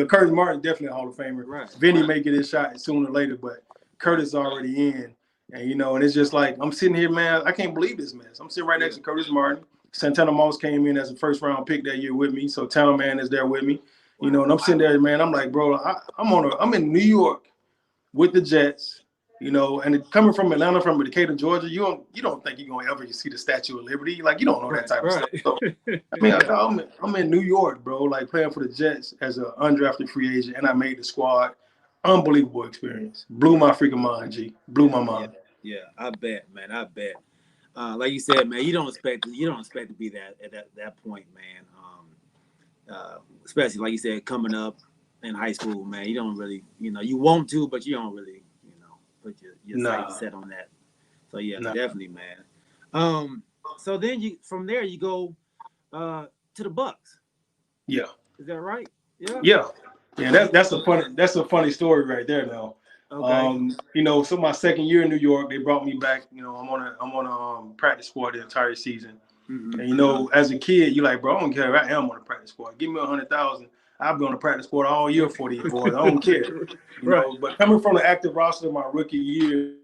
Curtis Martin definitely a Hall of Famer. Right. Vinny may get his shot sooner or later, but Curtis already in. And and it's just like, I'm sitting here, man, I can't believe this mess. I'm sitting right next to Curtis Martin. Santana Moss came in as a first round pick that year with me. So Talon Man is there with me. And I'm sitting there, man. I'm like, bro, I'm in New York with the Jets, and coming from Atlanta, from Decatur, Georgia, you don't think you're gonna ever see the Statue of Liberty, like you don't know that type of stuff. So, I mean, I'm in New York, bro, like playing for the Jets as an undrafted free agent, and I made the squad. Unbelievable experience. Blew my freaking mind, G. Blew my mind. Yeah, I bet, man. I bet. Like you said, man, you don't expect to be that point, man. Especially like you said, coming up in high school, man, you don't really, you want to, but you don't really, put your sights set on that. So yeah, definitely, man. So then from there you go to the Bucks. Yeah. Is that right? Yeah. Yeah. That's a funny story right there now. Okay. So my second year in New York, they brought me back. I'm on a practice squad the entire season. Mm-hmm. And as a kid, you're like, bro, I don't care if I am on the practice squad. Give me 100,000. I'll be on the practice squad all year for these boys. I don't care. But coming from the active roster my rookie year,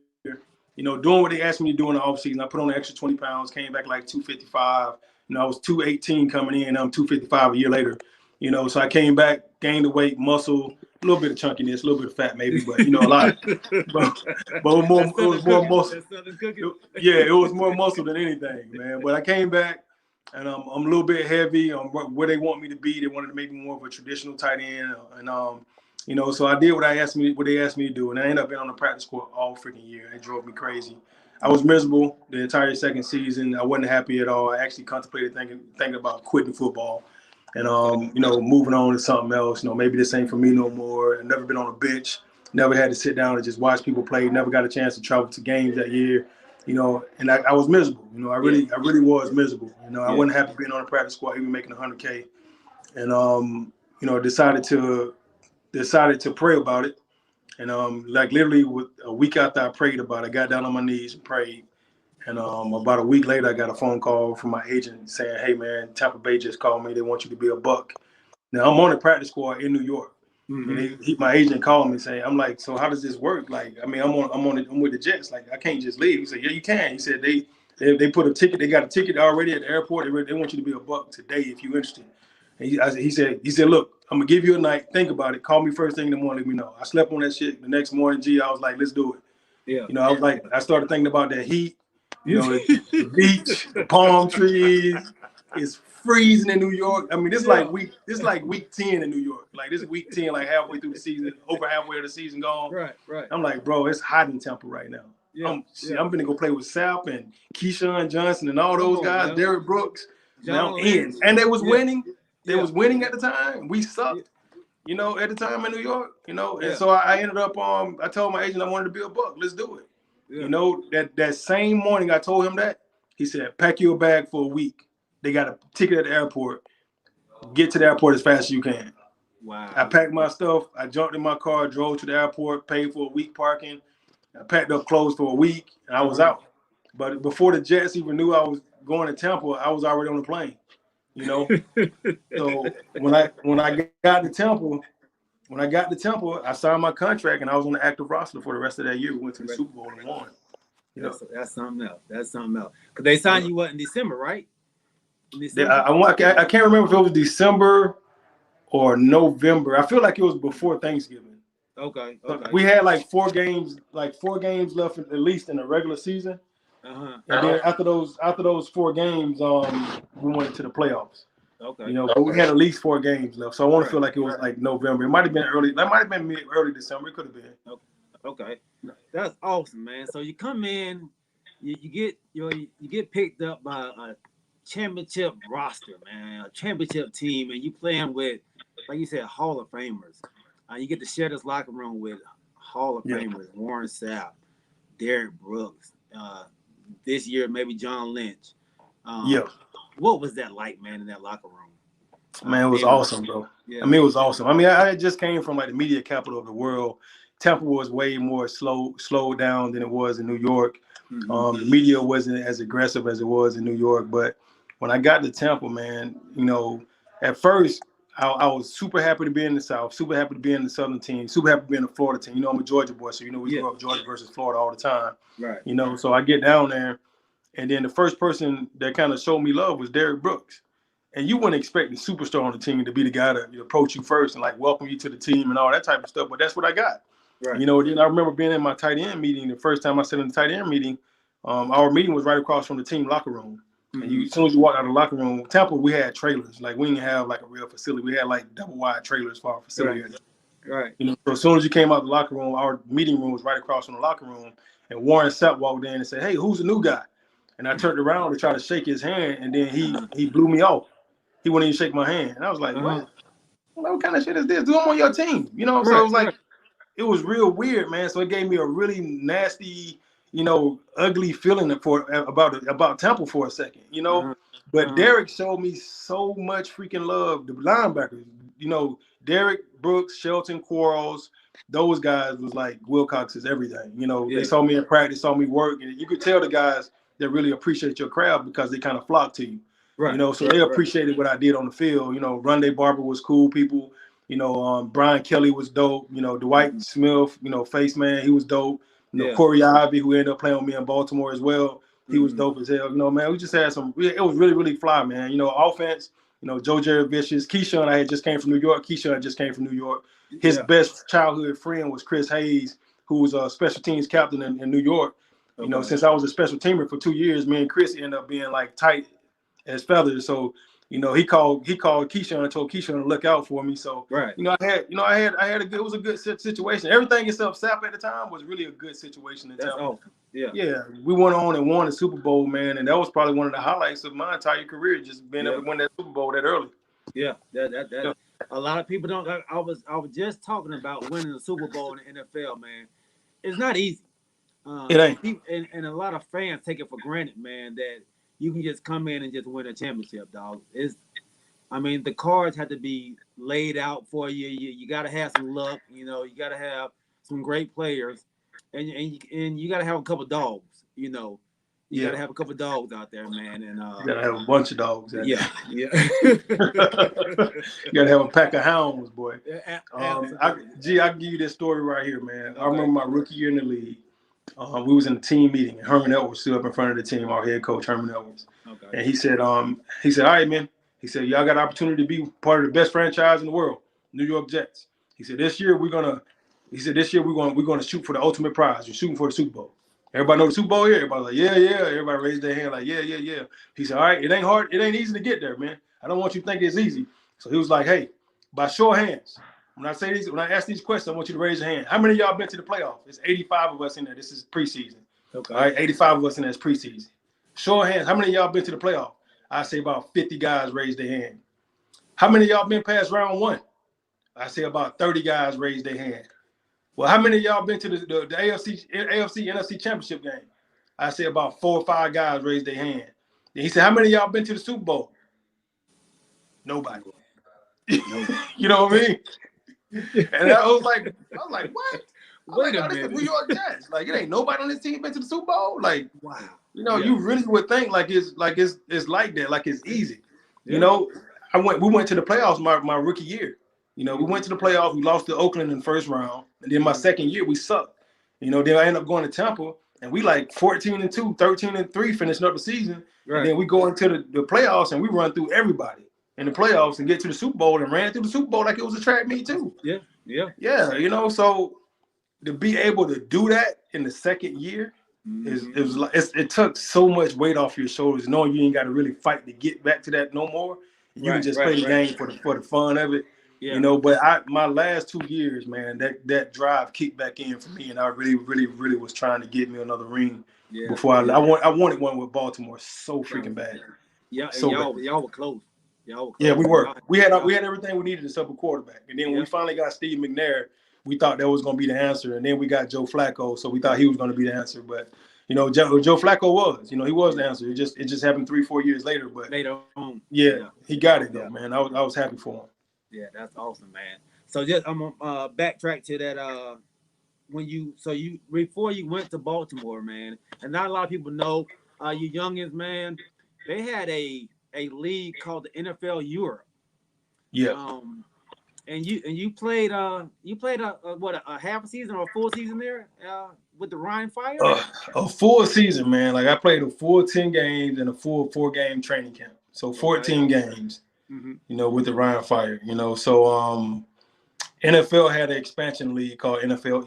doing what they asked me to do in the offseason, I put on an extra 20 pounds, came back like 255. I was 218 coming in. I'm 255 a year later. So I came back, gained the weight, muscle, a little bit of chunkiness, a little bit of fat maybe, but a lot. But it was more muscle. It was more muscle than anything, man. But I came back, and I'm a little bit heavy on where they want me to be. They wanted to make me more of a traditional tight end, and so I did what they asked me to do, and I ended up being on the practice squad all freaking year. It drove me crazy. I was miserable the entire second season. I wasn't happy at all. I actually contemplated thinking about quitting football. And, moving on to something else, maybe this ain't for me no more. I've never been on a bench, never had to sit down and just watch people play, never got a chance to travel to games that year, and I was miserable. I really was miserable. I wasn't happy being on the practice squad, even making $100K. And, decided to pray about it. And, like literally a week after I prayed about it, I got down on my knees and prayed. And about a week later, I got a phone call from my agent saying, hey, man, Tampa Bay just called me. They want you to be a Buck. Now, I'm on the practice squad in New York. Mm-hmm. And my agent called me saying, I'm like, so how does this work? Like, I mean, I'm with the Jets. Like, I can't just leave. He said, yeah, you can. He said, they put a ticket. They got a ticket already at the airport. They want you to be a Buck today if you're interested. And he said, look, I'm going to give you a night. Think about it. Call me first thing in the morning. Let me know. I slept on that shit. The next morning, I was like, let's do it. Yeah. I was like, I started thinking about that heat. The beach, the palm trees. It's freezing in New York. I mean, this like week 10 in New York. Like this is week 10, like halfway through the season, over halfway of the season gone. Right. I'm like, bro, it's hot in Tampa right now. I'm gonna go play with Sap and Keyshawn Johnson and all those guys, Derrick Brooks. Now in. And they was winning. They was winning at the time. We sucked. At the time in New York, and so I ended up, I told my agent I wanted to be a Buck. Let's do it. Yeah. That same morning I told him that, he said, pack your bag for a week. They got a ticket at the airport. Get to the airport as fast as you can. Wow. I packed my stuff. I jumped in my car, drove to the airport, paid for a week parking. I packed up clothes for a week, and I was out. But before the Jets even knew I was going to Tampa, I was already on the plane. you know. So when I got to Temple, I signed my contract and I was on the active roster for the rest of that year. We went to the Super Bowl and won. You know, That's something else. That's something else. Because they signed you in December, right? In December? I can't remember if it was December or November. I feel like it was before Thanksgiving. Okay. We had like four games left at least in the regular season. And then after those 4 games, we went to the playoffs. Okay. You know, but we had at least 4 games left. So I want to feel like it was like November. It might have been early. That might have been early December. It could have been. Okay. That's awesome, man. So you come in, you get picked up by a championship roster, man, a championship team, and you playing with, like you said, Hall of Famers. You get to share this locker room with Hall of Famers, Warren Sapp, Derrick Brooks. This year, maybe John Lynch. What was that like, man, in that locker room? Man, it was awesome, bro. Yeah. I mean, it was awesome. I mean, I just came from like the media capital of the world. Temple was way more slowed down than it was in New York. The media wasn't as aggressive as it was in New York. But when I got to Temple, man, you know, at first I was super happy to be in the South, super happy to be in the Southern team, super happy to be in the Florida team. You know, I'm a Georgia boy, so you know we grew up Georgia versus Florida all the time. Right. You know, so I get down there, and then the first person that kind of showed me love was Derrick Brooks. And you wouldn't expect the superstar on the team to be the guy to approach you first and like welcome you to the team and all that type of stuff. But that's what I got. Right. You know, then I remember being in my tight end meeting. The first time I sat in the tight end meeting, our meeting was right across from the team locker room. And as soon as you walk out of the locker room, Temple, we had trailers. Like we didn't have like a real facility. We had like double wide trailers for our facility. Right. You know, so as soon as you came out the locker room, our meeting room was right across from the locker room. And Warren Sapp walked in and said, "Hey, who's the new guy?" And I turned around to try to shake his hand, and then he blew me off. He wouldn't even shake my hand. And I was like, what kind of shit is this? Dude, I'm on your team. You know, so it was like, it was real weird, man. So it gave me a really nasty, you know, ugly feeling about Temple for a second, you know. But Derrick showed me so much freaking love. The linebackers, you know, Derrick Brooks, Shelton Quarles, those guys was like Wilcox is everything. You know, they saw me in practice, saw me work, and you could tell the guys that really appreciate your craft because they kind of flock to you. Right. You know, so they appreciated what I did on the field. You know, Rondé Barber was cool people. You know, Brian Kelly was dope. You know, Dwight Smith, you know, face man, he was dope. You know, Corey Ivy, who ended up playing with me in Baltimore as well, he was dope as hell. You know, man, we just had it was really, really fly, man. You know, offense, you know, Joe Jerry Vicious. Keyshawn, I had just came from New York. His best childhood friend was Chris Hayes, who was a special teams captain in New York. You know, since I was a special teamer for 2 years, me and Chris ended up being like tight as feathers. So, you know, he called Keyshawn and told Keyshawn to look out for me. So, you know, it was a good situation. Everything except Sapp at the time was really a good situation. That's awesome. Yeah. We went on and won the Super Bowl, man, and that was probably one of the highlights of my entire career, just being able to win that Super Bowl that early. Yeah, that a lot of people don't. I was just talking about winning the Super Bowl in the NFL, man. It's not easy. It ain't. And a lot of fans take it for granted, man, that you can just come in and just win a championship, dog. The cards have to be laid out for you. You got to have some luck. You know, you got to have some great players, and you got to have a couple dogs. You know, you got to have a couple dogs out there, man. And you got to have a bunch of dogs. Yeah. You got to have a pack of hounds, boy. I'll give you this story right here, man. Okay. I remember my rookie year in the league. We was in a team meeting, and Herman Edwards stood up in front of the team, our head coach, Herman Edwards. Okay. And he said, all right, man. He said, y'all got an opportunity to be part of the best franchise in the world, New York Jets. He said, this year we're gonna shoot for the ultimate prize. You're shooting for the Super Bowl. Everybody know the Super Bowl here? Everybody like, yeah. Everybody raised their hand like, yeah. He said, all right, it ain't hard, it ain't easy to get there, man. I don't want you to think it's easy. So he was like, hey, by show of hands, when I ask these questions, I want you to raise your hand. How many of y'all been to the playoffs? It's 85 of us in there. This is preseason. Okay. All right, 85 of us in there is preseason. Show of hands. How many of y'all been to the playoffs? I say about 50 guys raised their hand. How many of y'all been past round one? I say about 30 guys raised their hand. Well, how many of y'all been to the AFC, NFC championship game? I say about 4 or 5 guys raised their hand. Then he said, how many of y'all been to the Super Bowl? Nobody. You know what I mean? And I was like, what? Wait a minute. This is the New York Jets. Like, it ain't nobody on this team been to the Super Bowl. Like, wow. You know, you really would think like it's like that, like it's easy. You know, we went to the playoffs my rookie year. You know, we went to the playoffs. We lost to Oakland in the first round, and then my second year we sucked. You know, then I ended up going to Tampa, and we like 14-2, 13-3, finishing up the season. Right. And then we go into the playoffs, and we run through everybody in the playoffs and get to the Super Bowl and ran through the Super Bowl like it was a track meet too. Yeah. You know, so to be able to do that in the second year it took so much weight off your shoulders, knowing you ain't got to really fight to get back to that no more. You can just play the game for the fun of it. Yeah. You know, but my last 2 years, man, that drive kicked back in for me, and I really was trying to get me another ring before I wanted one with Baltimore so freaking bad. Yeah, so y'all were close. Yeah, we were. We had everything we needed except a quarterback, and then when we finally got Steve McNair, we thought that was going to be the answer, and then we got Joe Flacco, so we thought he was going to be the answer. But you know, Joe Flacco was, he was the answer. It just happened 3-4 years later. But later on, he got it though, man. I was happy for him. Yeah, that's awesome, man. So just I'm gonna backtrack to that. Before you went to Baltimore, man, and not a lot of people know, you youngins, man, they had a league called the NFL Europe. Yeah. And you played a half a season or a full season there with the Ryan Fire? A full season, man. Like I played a full 10 games and a full 4-game training camp. So 14 games, you know, with the Ryan Fire, you know. So NFL had an expansion league called NFL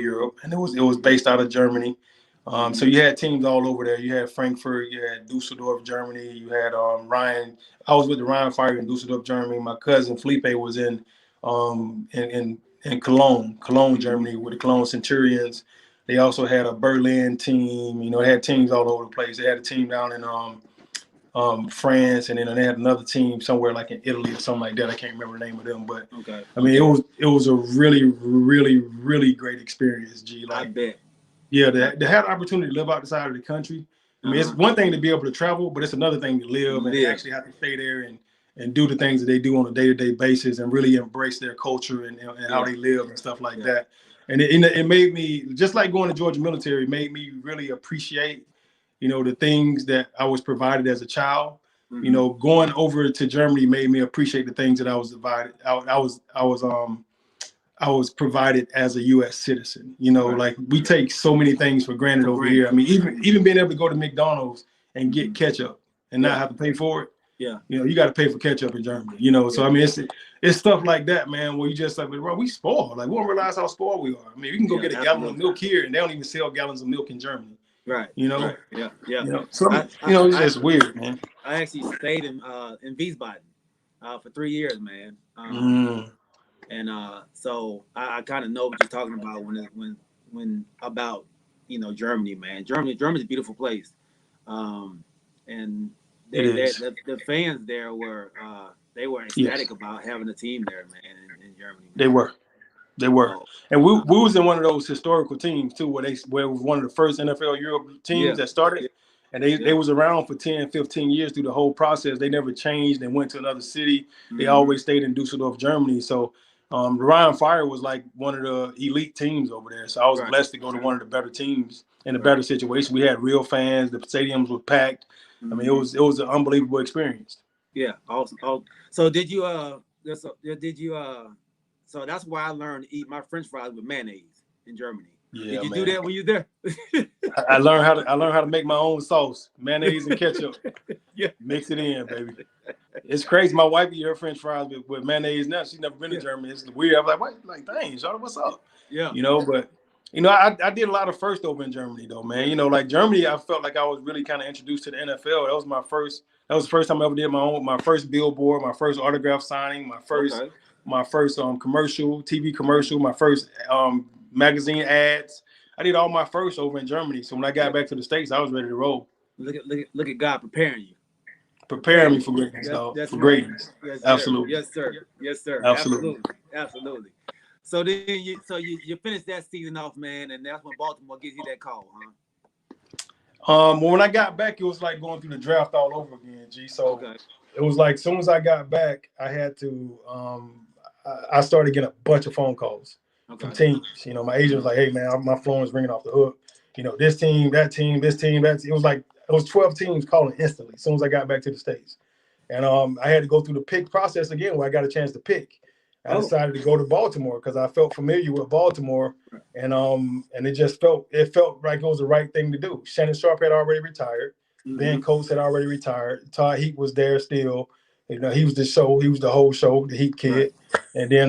Europe, and it was based out of Germany. So you had teams all over there. You had Frankfurt, you had Dusseldorf, Germany. You had Ryan. I was with the Ryan Fire in Dusseldorf, Germany. My cousin Felipe was in Cologne, Germany, with the Cologne Centurions. They also had a Berlin team. You know, they had teams all over the place. They had a team down in France, and then they had another team somewhere like in Italy or something like that. I can't remember the name of them, but I mean, it was a really, really, really great experience. G, like, I bet. Yeah, to have the opportunity to live outside of the country. I mean, it's one thing to be able to travel, but it's another thing to live and actually have to stay there and do the things that they do on a day-to-day basis and really embrace their culture and how they live and stuff like that. And it made me, just like going to Georgia military, made me really appreciate, you know, the things that I was provided as a child. You know, going over to Germany made me appreciate the things that I was provided. I was provided as a U.S. citizen. You know, like we take so many things for granted over here. I mean, even being able to go to McDonald's and get ketchup and not have to pay for it. Yeah, you know, you got to pay for ketchup in Germany. You know, so I mean, it's stuff like that, man. Where you just like, bro, we spoiled. Like we don't realize how spoiled we are. I mean, you can go get a gallon of milk here, and they don't even sell gallons of milk in Germany. Right. You know. Right. Yeah. You know, so it's just weird, man. I actually stayed in Wiesbaden for 3 years, man. And so I kind of know what you're talking about when about, you know, Germany, man. Germany's a beautiful place, and the fans there were ecstatic about having a team there, man, in Germany. Man. They were, and we was in one of those historical teams too, where it was one of the first NFL Europe teams that started. And they was around for 10, 15 years through the whole process. They never changed and went to another city. They always stayed in Dusseldorf, Germany. So the Ryan Fire was like one of the elite teams over there. So I was blessed to go to one of the better teams in a better situation. We had real fans. The stadiums were packed. I mean, it was an unbelievable experience. Yeah, awesome. So did you so that's why I learned to eat my French fries with mayonnaise in Germany. Yeah, did you do that when you were there? I learned how to make my own sauce, mayonnaise and ketchup. Mix it in, baby. It's crazy. My wife eat her French fries with mayonnaise now. She's never been to Germany. It's weird. I'm like, dang, Charlotte, what's up? Yeah. You know, but you know, I did a lot of first over in Germany though, man. You know, like Germany, I felt like I was really kind of introduced to the NFL. That was the first time I ever did my first billboard, my first autograph signing, my first commercial, TV commercial, my first magazine ads. I did all my first over in Germany. So when I got back to the States, I was ready to roll. Look at God preparing you. Preparing me for greatness, dog. For greatness. Yes, absolutely. Yes, sir. Yes, sir. Absolutely. So then you finished that season off, man, and that's when Baltimore gives you that call, huh? When I got back, it was like going through the draft all over again, G. So it was like as soon as I got back, I had to I started getting a bunch of phone calls from teams. You know, my agent was like, hey man, my phone is ringing off the hook. You know, this team, that team, this team, that team. It was 12 teams calling instantly as soon as I got back to the States. And I had to go through the pick process again where I got a chance to pick. I decided to go to Baltimore because I felt familiar with Baltimore, and it felt like it was the right thing to do. Shannon Sharp had already retired. Ben Coates had already retired. Todd Heat was there still. You know, he was the whole show, the Heat kid. And then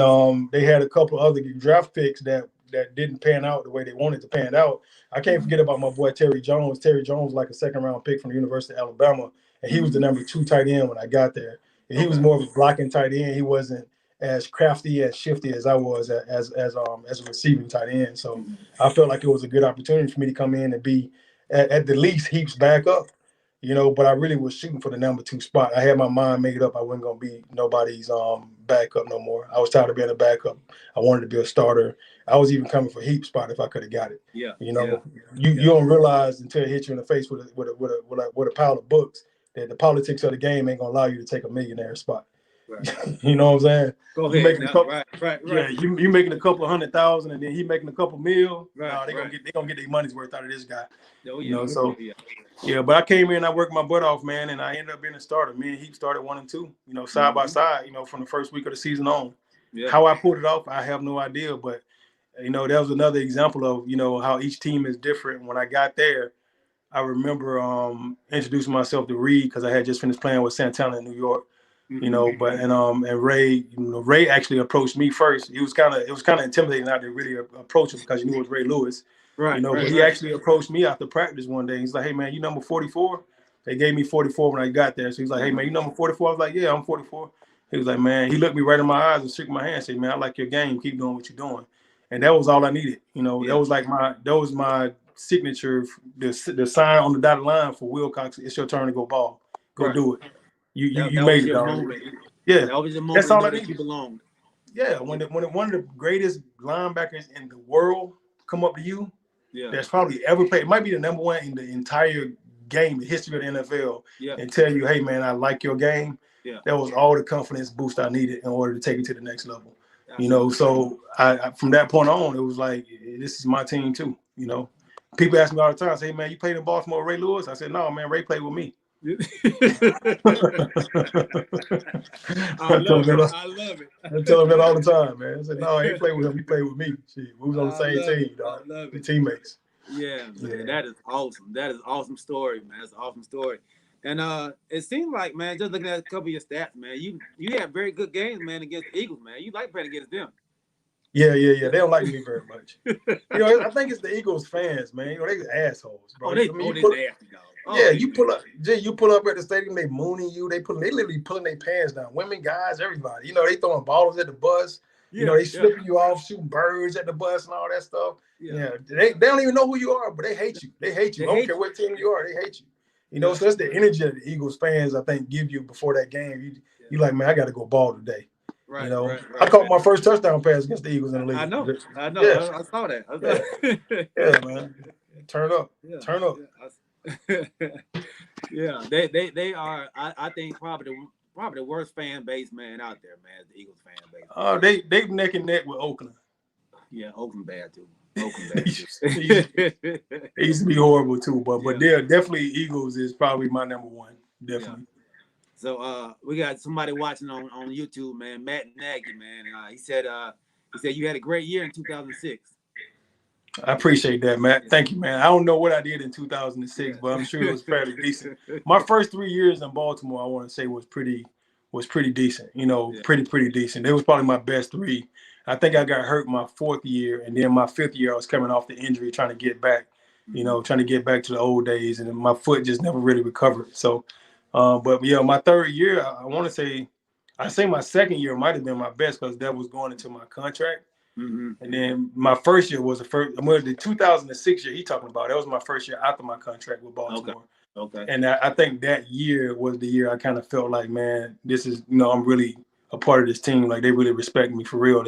they had a couple other draft picks that didn't pan out the way they wanted to pan out. I can't forget about my boy Terry Jones. Terry Jones, like a second-round pick from the University of Alabama, and he was the number 2 tight end when I got there. And he was more of a blocking tight end. He wasn't as crafty as shifty as I was as a receiving tight end. So I felt like it was a good opportunity for me to come in and be at the least Heap's backup. You know, but I really was shooting for the number 2 spot. I had my mind made up. I wasn't gonna be nobody's backup no more. I was tired of being a backup. I wanted to be a starter. I was even coming for Heap's spot if I could have got it. Yeah. You know, you don't realize until it hits you in the face with a pile of books that the politics of the game ain't gonna allow you to take a millionaire spot. Right. You know what I'm saying? Go ahead. Right. Yeah, you making a couple of $100,000 and then he making a couple $1 million. Right. They gonna get their money's worth out of this guy. Oh, yeah. You know, so yeah, but I came in, I worked my butt off, man, and I ended up being a starter. Me and Heap started 1 and 2, you know, side by side, you know, from the first week of the season on. Yeah. How I pulled it off, I have no idea, but you know, that was another example of, you know, how each team is different. When I got there, I remember introducing myself to Reed because I had just finished playing with Santana in New York. You know, but and Ray, you know, Ray actually approached me first. It was kind of intimidating not to really approach him because you knew it was Ray Lewis. Right. You know, but he actually approached me after practice one day. He's like, "Hey man, you number 44?" They gave me 44 when I got there. So he's like, "Hey man, you number 44?" I was like, "Yeah, I'm 44." He was like, "Man," he looked me right in my eyes and shook my hand and said, "Man, I like your game. Keep doing what you're doing." And that was all I needed. You know, that was my signature, the sign on the dotted line for Wilcox. It's your turn to go ball. Go do it. You made it already. Yeah, that was a moment. That's all I need. You belonged. Yeah, when one of the greatest linebackers in the world come up to you, that's probably ever played. It might be the number 1 in the entire game, the history of the NFL, and tell you, "Hey man, I like your game." Yeah, that was all the confidence boost I needed in order to take it to the next level. Absolutely. You know, so I from that point on, it was like, this is my team too. You know, people ask me all the time, say, "Hey man, you played in Baltimore with Ray Lewis?" I said, "No, man, Ray played with me." I love it. I tell him that all the time, man. I said, "No, he played with him. He played with me. Shit, we was on the same team, dog. I love it. Teammates." Yeah, man, that is awesome. That is an awesome story, man. That's an awesome story. And it seems like, man, just looking at a couple of your stats, man, you have very good games, man, against the Eagles, man. You like playing against them. Yeah. They don't like me very much. You know, I think it's the Eagles fans, man. You know, they assholes, bro. They nasty, dog. You pull up at the stadium, they mooning you. They literally pulling their pants down. Women, guys, everybody. You know, they throwing bottles at the bus. You know, they slipping you off, shooting birds at the bus and all that stuff. Yeah. They don't even know who you are, but they hate you. They hate you. I don't care what team you are, they hate you. You know, so that's the energy that the Eagles fans, I think, give you before that game. You like, man, I got to go ball today. Right, you know, I caught my first touchdown pass against the Eagles in the league. I know. Yeah. I saw that. Yeah, man. Turn up. Yeah, they are. I think probably the worst fan base, man, out there, man. The Eagles fan base. They neck and neck with Oakland. Yeah, Oakland bad too. They used to be horrible too, but they're definitely Eagles is probably my number 1. Definitely. Yeah. So we got somebody watching on YouTube, man. Matt Nagy, man. He said you had a great year in 2006. I appreciate that, Matt. Thank you, man. I don't know what I did in 2006, but I'm sure it was fairly decent. My first 3 years in Baltimore, I want to say was pretty decent. You know, pretty decent. It was probably my best 3. I think I got hurt my 4th year, and then my 5th year, I was coming off the injury, trying to get back. You know, trying to get back to the old days, and my foot just never really recovered. So, but yeah, my 3rd year, I want to say, my 2nd year might have been my best because that was going into my contract. And then my first year was the 2006 year he talking about. That was my first year after my contract with Baltimore. Okay. And I think that year was the year I kind of felt like, man, this is, you know, I'm really a part of this team. Like, they really respect me for real.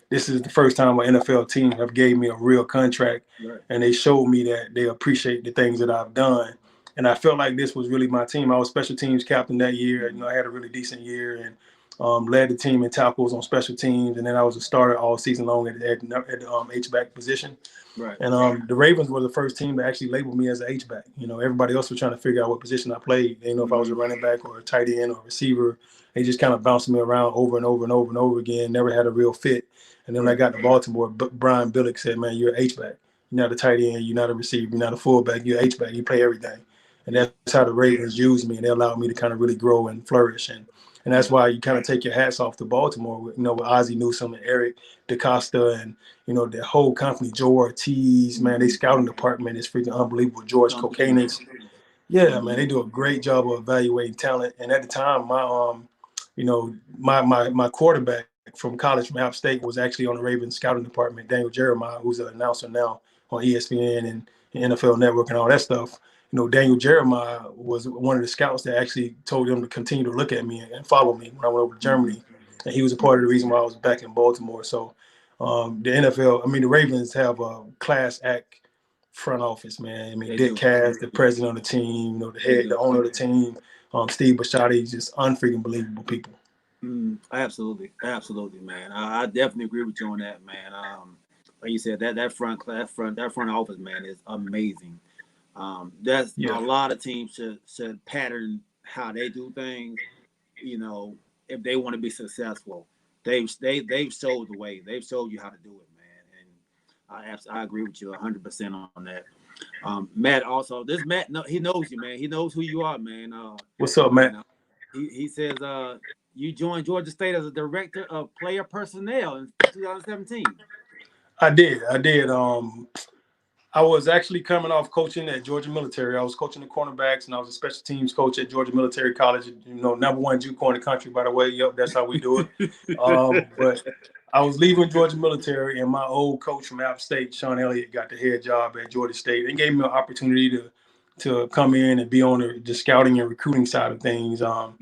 This is the first time an NFL team have gave me a real contract, and they showed me that they appreciate the things that I've done. And I felt like this was really my team. I was special teams captain that year. You know, I had a really decent year, and led the team in tackles on special teams, and then I was a starter all season long at the H-back position. Right. And the Ravens were the first team to actually label me as an H-back. Everybody else was trying to figure out what position I played. They didn't know if I was a running back or a tight end or a receiver. They just kind of bounced me around over and over and over and over again. Never had a real fit. And then when I got to Baltimore, Brian Billick said, "Man, you're an H-back. You're not a tight end. You're not a receiver. You're not a fullback. You're an H-back. You play everything." And that's how the Ravens used me, and they allowed me to kind of really grow and flourish. And that's why you kind of take your hats off to Baltimore, with Ozzie Newsome and Eric DeCosta and, the whole company, Joe Ortiz, man, they scouting department is freaking unbelievable. George Kokanis. Yeah, man, they do a great job of evaluating talent. And at the time, my quarterback from college from App State was actually on the Ravens scouting department, Daniel Jeremiah, who's an announcer now on ESPN and NFL Network and all that stuff. Daniel Jeremiah was one of the scouts that actually told them to continue to look at me and follow me when I went over to Germany. And he was a part of the reason why I was back in Baltimore. So the NFL, the Ravens have a class act front office, man. Dick Cass, the president of the team, the owner of the team, Steve Bisciotti, just unfreaking believable people. Absolutely, man. I definitely agree with you on that, man. Like you said, that front office, man, is amazing. A lot of teams should pattern how they do things. If they want to be successful, they've showed the way. They've showed you how to do it, man. And I agree with you 100% on that. Matt also, he knows you, man. He knows who you are, man. What's up, Matt? He says you joined Georgia State as a director of player personnel in 2017. I did. I was actually coming off coaching at Georgia Military. I was coaching the cornerbacks, and I was a special teams coach at Georgia Military College. Number one JUCO in the country, by the way. Yep, that's how we do it. But I was leaving Georgia Military, and my old coach from App State, Sean Elliott, got the head job at Georgia State and gave me an opportunity to come in and be on the scouting and recruiting side of things. I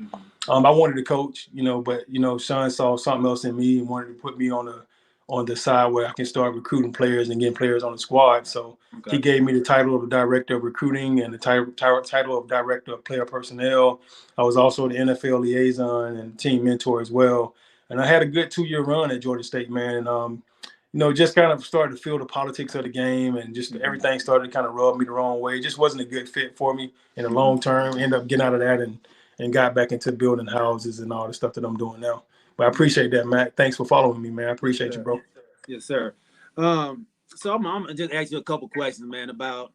wanted to coach, but Sean saw something else in me and wanted to put me on the side where I can start recruiting players and getting players on the squad. So He gave me the title of the director of recruiting and the title of director of player personnel. I was also the NFL liaison and team mentor as well. And I had a good 2-year run at Georgia State, man. And, just kind of started to feel the politics of the game, and just everything started to kind of rub me the wrong way. It just wasn't a good fit for me in the long term. Ended up getting out of that and got back into building houses and all the stuff that I'm doing now. But I appreciate that, Matt. Thanks for following me, man. I appreciate you, bro. Yes, sir. So I'm gonna just ask you a couple questions, man, about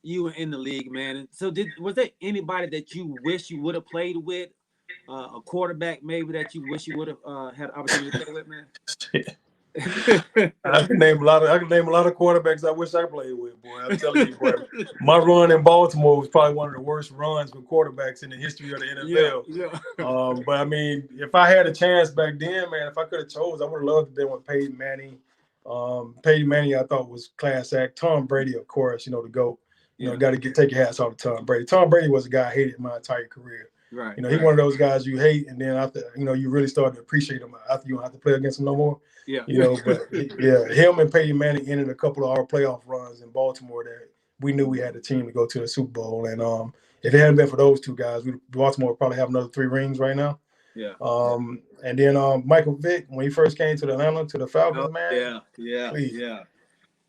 you in the league, man. So was there anybody that you wish you would have played with? A quarterback maybe that you wish you would have had the opportunity to play with, man? I can name a lot of quarterbacks I wish I played with, boy. I'm telling you, boy. My run in Baltimore was probably one of the worst runs with quarterbacks in the history of the NFL. Yeah. But if I had a chance back then, man, if I could have chose, I would have loved to be with Peyton Manning. Peyton Manning, I thought, was class act. Tom Brady, of course, the GOAT. Got to take your hats off to Tom Brady. Tom Brady was a guy I hated my entire career. Right. He one of those guys you hate, and then after, you really start to appreciate him after you don't have to play against him no more. Yeah. But him and Peyton Manning ended a couple of our playoff runs in Baltimore that we knew we had the team to go to the Super Bowl. And if it hadn't been for those two guys, Baltimore would probably have another 3 rings right now. Yeah. And then Michael Vick, when he first came to Atlanta, to the Falcons, man. Please.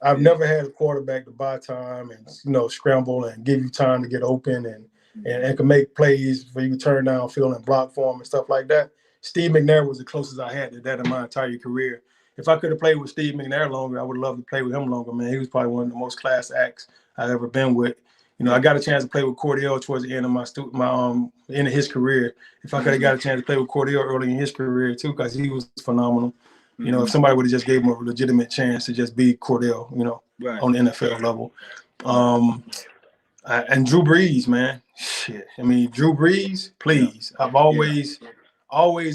I've never had a quarterback to buy time and scramble and give you time to get open and can make plays for you to turn down field and block for him and stuff like that. Steve McNair was the closest I had to that in my entire career. If I could have played with Steve McNair longer, I would have loved to play with him longer, man. He was probably one of the most class acts I've ever been with. I got a chance to play with Cordell towards the end of end of his career. If I could have got a chance to play with Cordell early in his career too, because he was phenomenal. If somebody would have just gave him a legitimate chance to just be Cordell, on the NFL level. And Drew Brees, man. Shit. Drew Brees, please. I've always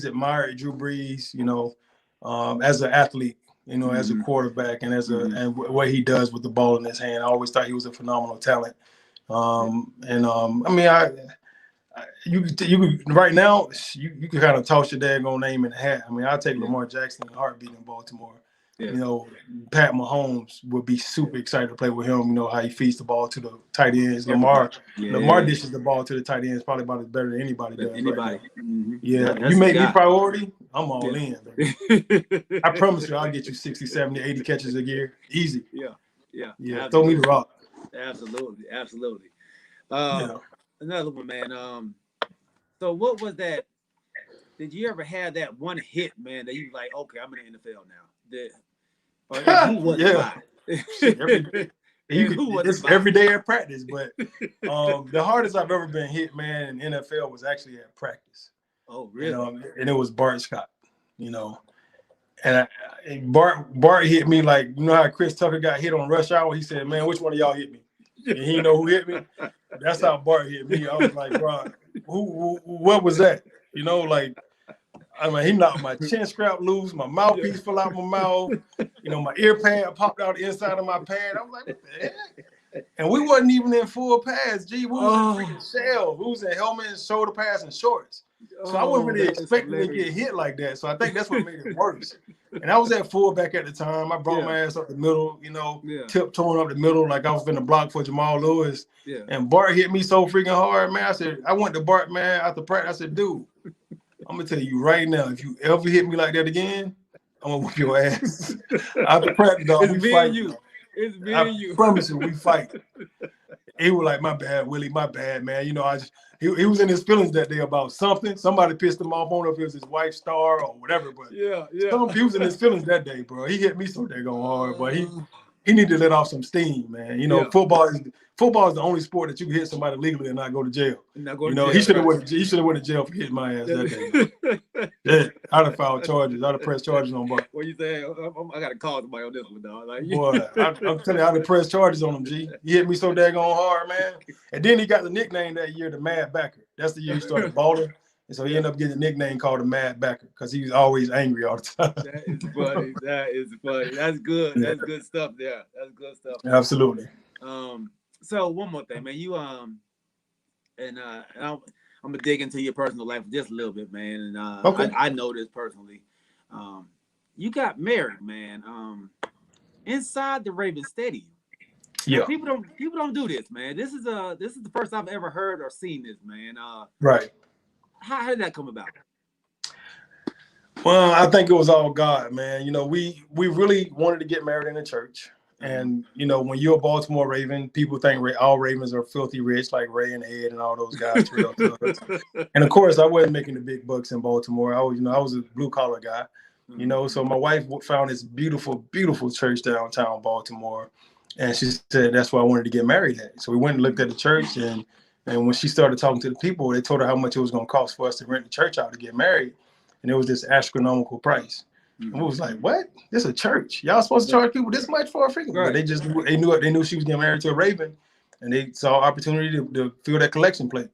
admired Drew Brees, as an athlete, as a quarterback and and what he does with the ball in his hand. I always thought he was a phenomenal talent. You could right now you can kind of toss your daggone name in the hat. I'll take Lamar Jackson in a heartbeat in Baltimore. Yeah. You know, Pat Mahomes would be super excited to play with him. You know how he feeds the ball to the tight ends. Lamar dishes the ball to the tight ends probably about as better than anybody does. Anybody. Right now. Mm-hmm. Yeah, That's you make the me guy. priority, I'm all in. Yeah. I promise you, I'll get you 60, 70, 80 catches a year. Easy. Yeah. Yeah, throw me the rock. Absolutely. Yeah. Another one, man. So what was that? Did you ever have that one hit, man, that you was like, okay, I'm in the NFL now? Or who was it by? Shit, every day. It's every day at practice, but the hardest I've ever been hit, man, in NFL was actually at practice. Oh, really? And it was Bart Scott, you know. And Bart hit me like, you know how Chris Tucker got hit on rush hour? He said, man, which one of y'all hit me? And he know who hit me. That's how Bart hit me. I was like, bro, what was that? You know, like, I mean, he knocked my chin strap loose, my mouthpiece fell out my mouth, you know, my ear pad popped out the inside of my pad. I was like, what the heck? And we wasn't even in full pads, G. We was in freaking shell. We was in helmet, shoulder pads, and shorts. So I wasn't really expecting to get hit like that. So I think that's what made it worse. And I was at fullback at the time. I brought my ass up the middle, you know, tiptoeing up the middle like I was in the block for Jamal Lewis. Yeah. And Bart hit me so freaking hard, man. I went to Bart, man, after practice. I said, dude, I'm going to tell you right now, if you ever hit me like that again, I'm going to whoop your ass. After practice, dog, we fight. It's me and you. I promise you, we fight. He was like, my bad, Willie, my bad, man. You know, he was in his feelings that day about something. Somebody pissed him off. I don't know if it was his wife's star or whatever, but he was in his feelings that day, bro. He hit me so daggone hard, but he needed to let off some steam, man. You know, football is the only sport that you can hit somebody legally and not go to jail. He should have went to jail for hitting my ass that day. Yeah, I'd have filed charges. I'd have pressed charges on Bart. What you say? I got to call somebody on this one, dog. Like, boy, I'm telling you, I'd have pressed charges on him, G. He hit me so daggone hard, man. And then he got the nickname that year, the Mad Backer. That's the year he started balling. And so he ended up getting a nickname called the Mad Backer because he was always angry all the time. That is funny. That's good. Yeah. That's good stuff there. That's good stuff. Absolutely. So one more thing, man. You I'm gonna dig into your personal life just a little bit, man. And okay. I know this personally. You got married, man. Inside the Raven Stadium. Yeah. Now, people don't do this, man. This is the first I've ever heard or seen this, man. Right. How did that come about? Well, I think it was all God, man. You know, we really wanted to get married in the church. And, you know, when you're a Baltimore Raven, people think all Ravens are filthy rich, like Ray and Ed and all those guys. And, of course, I wasn't making the big bucks in Baltimore. I was a blue-collar guy, you know. So my wife found this beautiful, beautiful church downtown Baltimore. And she said that's where I wanted to get married at. So we went and looked at the church. And when she started talking to the people, they told her how much it was going to cost for us to rent the church out to get married. And it was this astronomical price. And we was like, what? This is a church. Y'all supposed to charge people this much for a freaking? Right. But they knew she was getting married to a Raven, and they saw opportunity to fill that collection plate.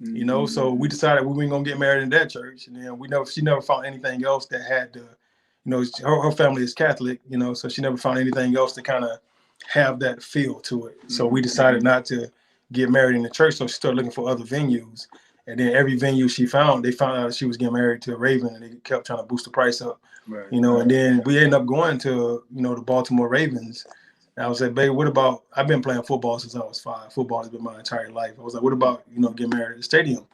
Mm-hmm. You know, so we decided we weren't gonna get married in that church. And then she never found anything else that had to, you know, her family is Catholic, you know, so she never found anything else to kind of have that feel to it. So we decided not to get married in the church. So she started looking for other venues. And then every venue she found, they found out she was getting married to a Raven, and they kept trying to boost the price up. Right. You know, and then we ended up going to, you know, the Baltimore Ravens. And I was like, babe, what about, I've been playing football since I was 5. Football has been my entire life. I was like, what about, you know, getting married at the stadium?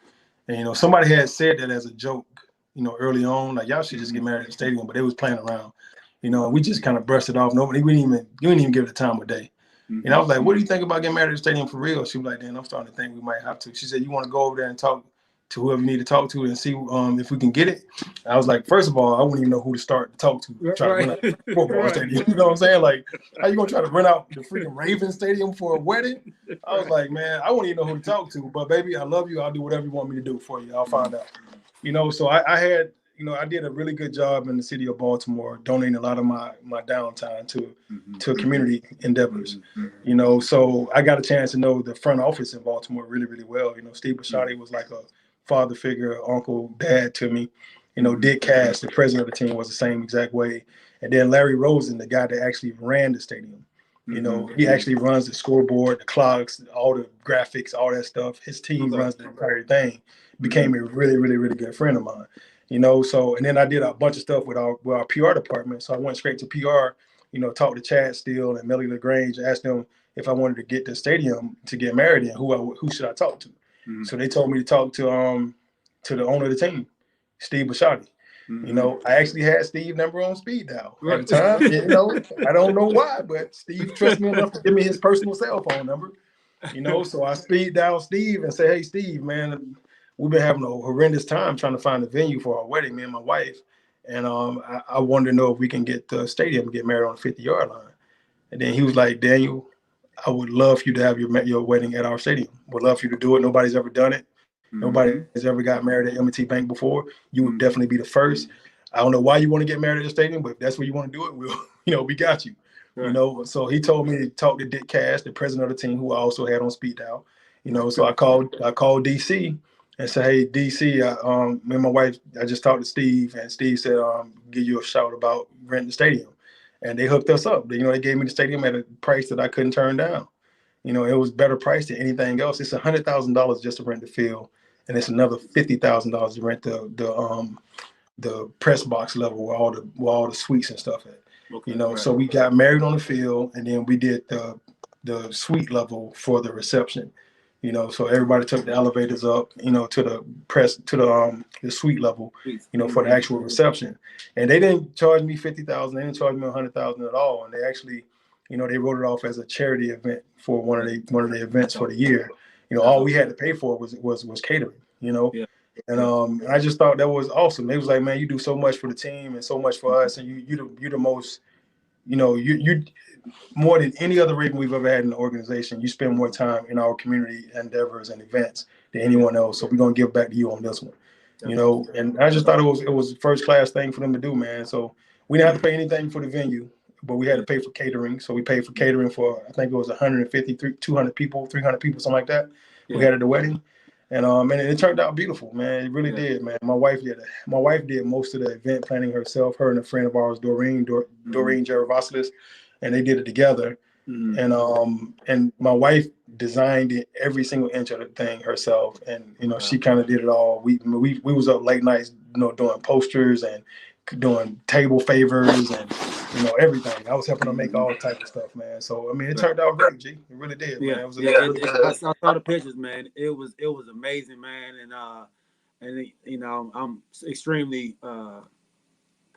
And, you know, somebody had said that as a joke, you know, early on, like, y'all should just get married at the stadium, but they was playing around, you know, and we just kind of brushed it off. Nobody, you didn't even give it the time of day. And I was like, what do you think about getting married at the stadium for real? She was like, then I'm starting to think we might have to. She said, you want to go over there and talk to whoever you need to talk to and see if we can get it? I was like, first of all, I wouldn't even know who to start to talk to. Try to rent out the football stadium. You know what I'm saying? Like, how you gonna try to rent out the freaking Ravens Stadium for a wedding? I was like, man, I wouldn't even know who to talk to. But baby, I love you. I'll do whatever you want me to do for you. I'll find out. You know, so I had, you know, I did a really good job in the city of Baltimore, donating a lot of my downtime to community endeavors. You know, so I got a chance to know the front office in Baltimore really, really well. You know, Steve Bisciotti was like a father figure, uncle, dad to me. You know, Dick Cash, the president of the team, was the same exact way. And then Larry Rosen, the guy that actually ran the stadium, you know, he actually runs the scoreboard, the clocks, all the graphics, all that stuff. His team runs the entire thing. Became a really, really, really good friend of mine. So, and then I did a bunch of stuff with our PR department. So I went straight to PR, talked to Chad Steele and Melly LaGrange, asked them if I wanted to get the stadium to get married in, who should I talk to? Mm-hmm. So they told me to talk to the owner of the team, Steve Bisciotti. Mm-hmm. I actually had Steve number on speed dial Right. at the time. I don't know why, but Steve trusts me enough to give me his personal cell phone number. So I speed dial Steve and say, "Hey, Steve, man, we've been having a horrendous time trying to find a venue for our wedding, me and my wife, and I wanted to know if we can get the stadium to get married on the 50-yard line." And then he was like, "Daniel, I would love for you to have your wedding at our stadium. Would love for you to do it. Nobody's ever done it. Nobody's ever got married at M&T Bank before. You would definitely be the first. I don't know why you want to get married at the stadium, but if that's where you want to do it, we got you." Right. So he told me to talk to Dick Cash, the president of the team, who I also had on speed dial. So I called DC and said, "Hey, DC, me and my wife, I just talked to Steve, and Steve said, give you a shout about renting the stadium." And they hooked us up. They gave me the stadium at a price that I couldn't turn down. It was better price than anything else. It's $100,000 just to rent the field, and it's another $50,000 to rent the press box level where all the suites and stuff at. Okay, So we got married on the field, and then we did the suite level for the reception. So everybody took the elevators up, to the suite level, for the actual reception. And they didn't charge me $50,000. They didn't charge me $100,000 at all. And they actually, they wrote it off as a charity event for one of the events for the year. All we had to pay for was catering. Yeah. And I just thought that was awesome. They was like, "Man, you do so much for the team and so much for us, and you the most, you more than any other Raven we've ever had in the organization. You spend more time in our community endeavors and events than anyone else. So we're gonna give back to you on this one." And I just thought it was a first class thing for them to do, man. So we didn't have to pay anything for the venue, but we had to pay for catering. So we paid for catering for, I think it was 150, 200 people, 300 people, something like that. We had at the wedding. And it turned out beautiful, man. It really did, man. My wife did most of the event planning herself. Her and a friend of ours, Doreen Gervasilis, and they did it together. And my wife designed it, every single inch of the thing herself. And she kind of did it all. We was up late nights, doing posters and doing table favors and everything. I was helping her make all type of stuff, man. So it turned out great, G. It really did, man. It was I saw the pictures, man. It was amazing, man. And I'm extremely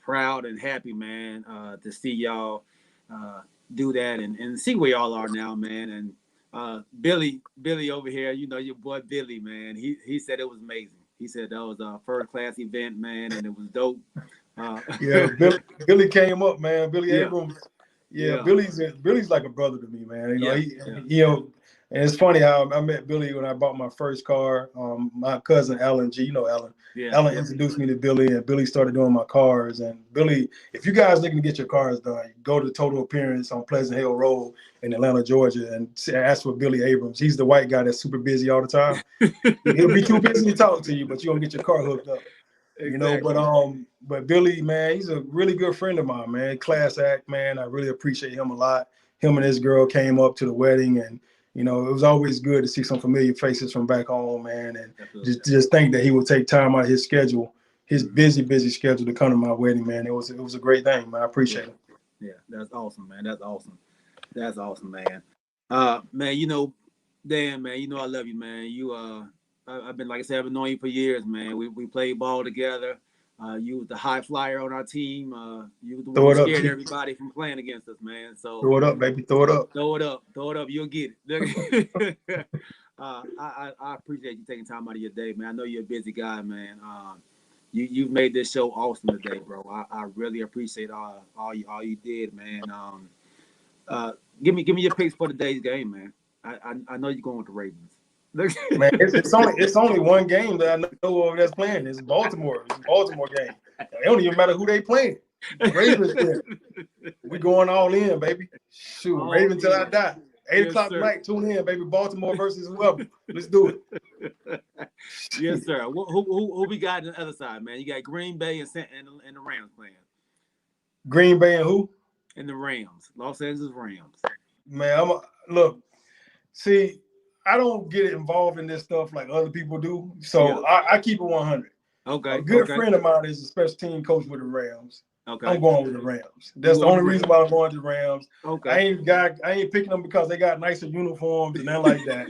proud and happy, man, to see y'all do that and see where y'all are now, man. And Billy over here, your boy Billy, man. He said it was amazing. He said that was a first class event, man, and it was dope. Billy came up, man. Billy Abrams. Billy's like a brother to me, man. And it's funny how I met Billy when I bought my first car. My cousin Alan G, Alan. Alan introduced me to Billy, and Billy started doing my cars. And Billy, if you guys looking to get your cars done, go to Total Appearance on Pleasant Hill Road in Atlanta, Georgia, and ask for Billy Abrams. He's the white guy that's super busy all the time. He'll be too busy to talk to you, but you're gonna get your car hooked up. Exactly. But Billy, man, he's a really good friend of mine, man. Class act, man. I really appreciate him a lot. Him and his girl came up to the wedding, and it was always good to see some familiar faces from back home, man. And just think that he would take time out of his schedule, his busy schedule, to come to my wedding, man. It was a great thing, man. I appreciate it. Yeah, that's awesome, man. That's awesome, man. Man, Dan, man, I love you, man. I've been, like I said, I've been knowing you for years, man. We played ball together. You was the high flyer on our team. You was the one who scared everybody from playing against us, man. So throw it up, baby. Throw it up. Throw it up. You'll get it. I appreciate you taking time out of your day, man. I know you're a busy guy, man. You've made this show awesome today, bro. I really appreciate all you did, man. Give me your picks for today's game, man. I know you're going with the Ravens. Man, it's only one game that I know of that's playing. It's Baltimore. It's a Baltimore game. It don't even matter who they playing. Ravens playing. We going all in, baby. Shoot, Ravens till I die. 8 o'clock tonight. Tune in, baby. Baltimore versus whoever. Let's do it. Yes, sir. Who we got on the other side, man? You got Green Bay and the Rams playing. Green Bay and who? And the Rams. Los Angeles Rams. Man, look. See, I don't get involved in this stuff like other people do. So I keep it 100. Okay. A good Okay. friend of mine is a special team coach with the Rams. Okay. I'm going with the Rams. That's the only reason why I'm going to the Rams. Okay. I ain't picking them because they got nicer uniforms and nothing like that.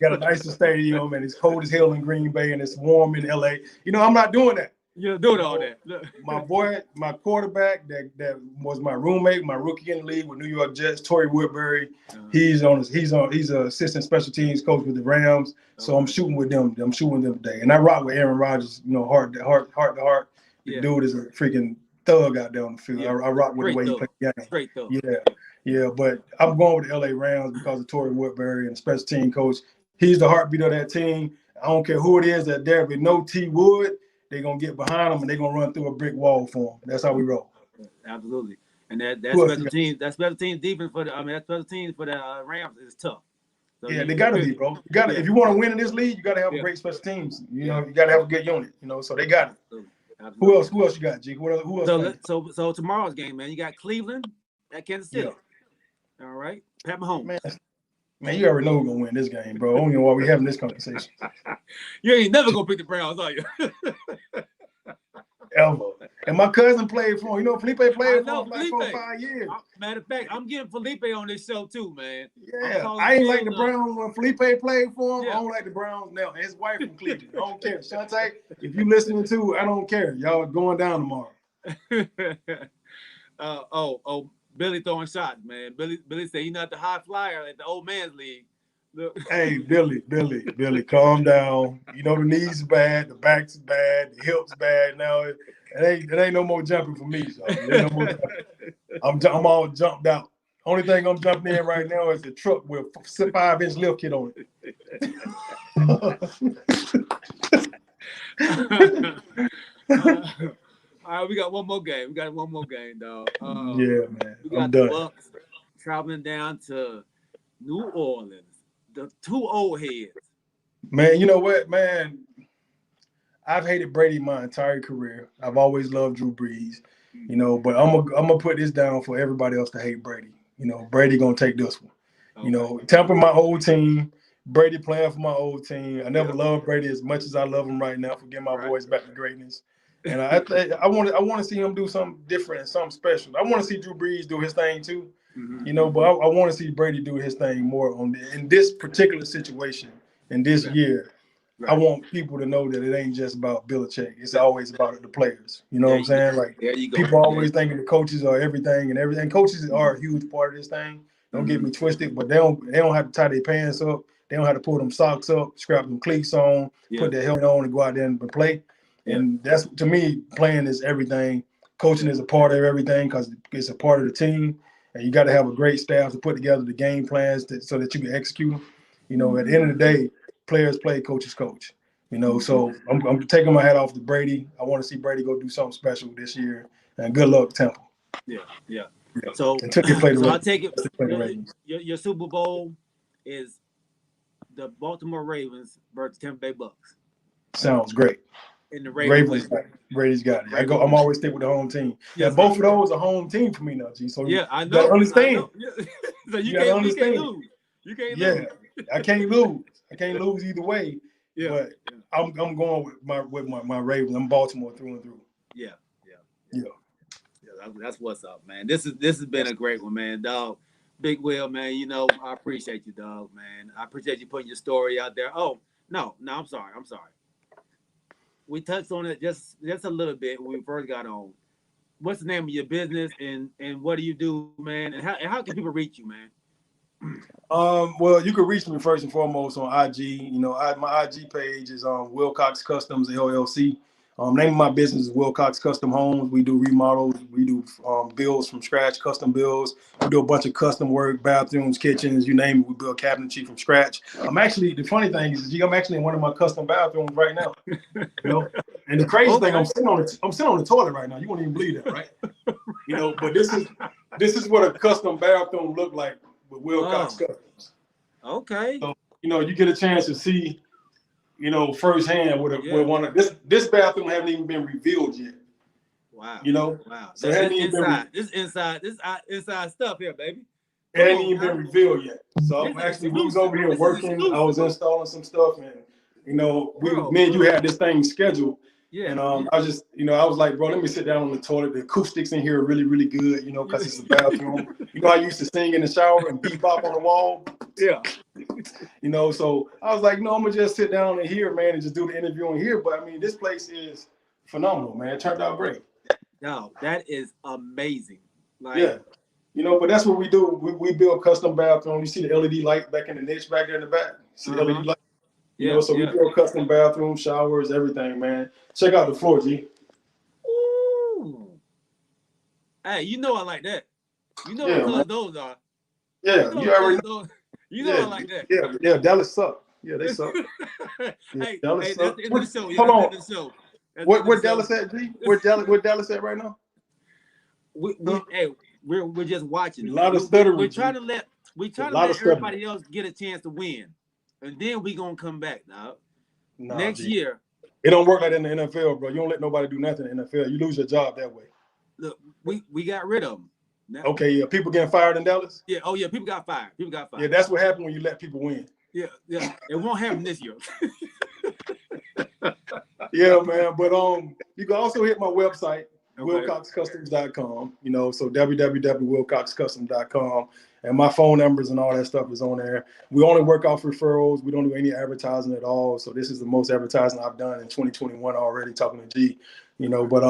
Got a nicer stadium and it's cold as hell in Green Bay and it's warm in LA. You know, I'm not doing that. You're doing all that. My boy, my quarterback that was my roommate, my rookie in the league with New York Jets, Torrey Woodbury. He's an assistant special teams coach with the Rams. So I'm shooting with them. I'm shooting them today. And I rock with Aaron Rodgers, you know, heart to heart. The dude is a freaking thug out there on the field. I rock with the way he plays the game. Straight thug. Yeah. But I'm going with the LA Rams because of Torrey Woodbury and the special team coach. He's the heartbeat of that team. I don't care who it is that there, but no T Wood. They're going to get behind them and they're going to run through a brick wall for them. That's how we roll. Absolutely. And that special teams defense for that special teams for the Rams is tough. So they got to be, bro. You got to, if you want to win in this league, you got to have a great special teams. You know, you got to have a good unit, you know, so they got it. Absolutely. Who else you got, G? Who else? So tomorrow's game, man, you got Cleveland at Kansas City. All right. Pat Mahomes. Man, you already know we're going to win this game, bro. I don't know why we're having this conversation. You ain't never going to pick the Browns, are you? Ever. And my cousin played for him. You know, Felipe played for him for like 4 or 5 years. Matter of fact, I'm getting Felipe on this show too, man. Yeah, I ain't like the Browns when Felipe played for him. Yeah. I don't like the Browns now. His wife from Cleveland. I don't care. Shante, if you listening to, I don't care. Y'all going down tomorrow. Billy throwing shots, man. Billy said he's not the high flyer at the old man's league. Look. Hey, Billy, calm down. You know the knees bad, the back's bad, the hips bad. Now it ain't no more jumping for me. So no more I'm all jumped out. Only thing I'm jumping in right now is the truck with a 5-inch lift kit on it. All right, we got one more game. Dog. Yeah, man. We got the Bucks traveling down to New Orleans. The two old heads. Man, you know what, man? I've hated Brady my entire career. I've always loved Drew Brees, you know, but I'm gonna put this down for everybody else to hate Brady. You know, Brady gonna take this one. Okay. You know, Tampa my old team, Brady playing for my old team. I never loved Brady as much as I love him right now for getting my boys back to greatness. And I want to see him do something different and something special. I want to see Drew Brees do his thing too. You know, but I want to see Brady do his thing more in this particular situation in this year. Right. I want people to know that it ain't just about Belichick. It's always about the players. You know what I'm saying? Like people always thinking the coaches are everything and everything. Coaches are a huge part of this thing. Don't get me twisted, but they don't have to tie their pants up. They don't have to pull them socks up, scrap them cleats on, put their helmet on, and go out there and play. And that's, to me, playing is everything. Coaching is a part of everything because it's a part of the team. And you got to have a great staff to put together the game plans so that you can execute them. You know, at the end of the day, players play, coaches coach. You know, so I'm taking my hat off to Brady. I want to see Brady go do something special this year. And good luck, Temple. Yeah. So until you play the I'll take it. Your Super Bowl is the Baltimore Ravens versus Tampa Bay Bucks. Sounds great. And the Brady's got it. I'm always stick with the home team. Yeah, both of those are home team for me now, G. So I know. You gotta understand. So you can't lose. You can't lose. I can't lose. I can't lose either way. Yeah. But I'm going with my Ravens. I'm Baltimore through and through. Yeah. That's what's up, man. This has been a great one, man. Dog. Big Will, man. You know, I appreciate you, dog, man. I appreciate you putting your story out there. Oh, no, I'm sorry. We touched on it just a little bit when we first got on. What's the name of your business and what do you do, man? And how can people reach you, man? Well, you can reach me first and foremost on IG. You know, my IG page is Wilcox Customs LLC. Name of my business is Wilcox Custom Homes. We do remodels. We do builds from scratch, custom builds. We do a bunch of custom work, bathrooms, kitchens, you name it. We build cabinetry from scratch. The funny thing is, I'm actually in one of my custom bathrooms right now. You know, and the crazy thing, I'm sitting on the toilet right now. You won't even believe that, right? You know, but this is what a custom bathroom look like with Wilcox Customs. Okay. So, you know, you get a chance to see, you know, firsthand with one of this bathroom haven't even been revealed yet. Wow. You know? Wow. So this inside stuff here, baby. It ain't even been revealed yet. So we was over here working. I was installing some stuff and you know, me and you had this thing scheduled Yeah. And I was just, I was like, bro, let me sit down on the toilet. The acoustics in here are really, really good, because it's a bathroom. I used to sing in the shower and bebop on the wall. Yeah. So I was like, I'm gonna just sit down in here, man, and just do the interview in here. But I mean, this place is phenomenal, man. It turned out great. No, that is amazing. Like, yeah. But that's what we do. We build custom bathrooms. You see the LED light back in the niche back there in the back? See the LED light? So we build custom bathrooms, showers, everything, man. Check out the floor, G. Ooh. Hey, I like that. What color those are. Yeah, you already know. I like that. Yeah, Dallas suck. Yeah, they suck. Hey, Dallas that's suck. the end of the show. Hold on. That's the show. Where Dallas at, G? Where Dallas at right now? We're just watching. A lot of stuttering. We're trying to let everybody else get a chance to win, and then we gonna come back now. Next year. It don't work like that in the NFL, bro. You don't let nobody do nothing in the NFL. You lose your job that way. Look, we got rid of them. Now, okay, yeah. People getting fired in Dallas? Yeah. Oh, yeah. People got fired. Yeah, that's what happened when you let people win. Yeah. It won't happen this year. Yeah, man. But you can also hit my website, wilcoxcustoms.com. So www.wilcoxcustoms.com. And my phone numbers and all that stuff is on there. We only work off referrals. We don't do any advertising at all. So this is the most advertising I've done in 2021 already, talking to G. But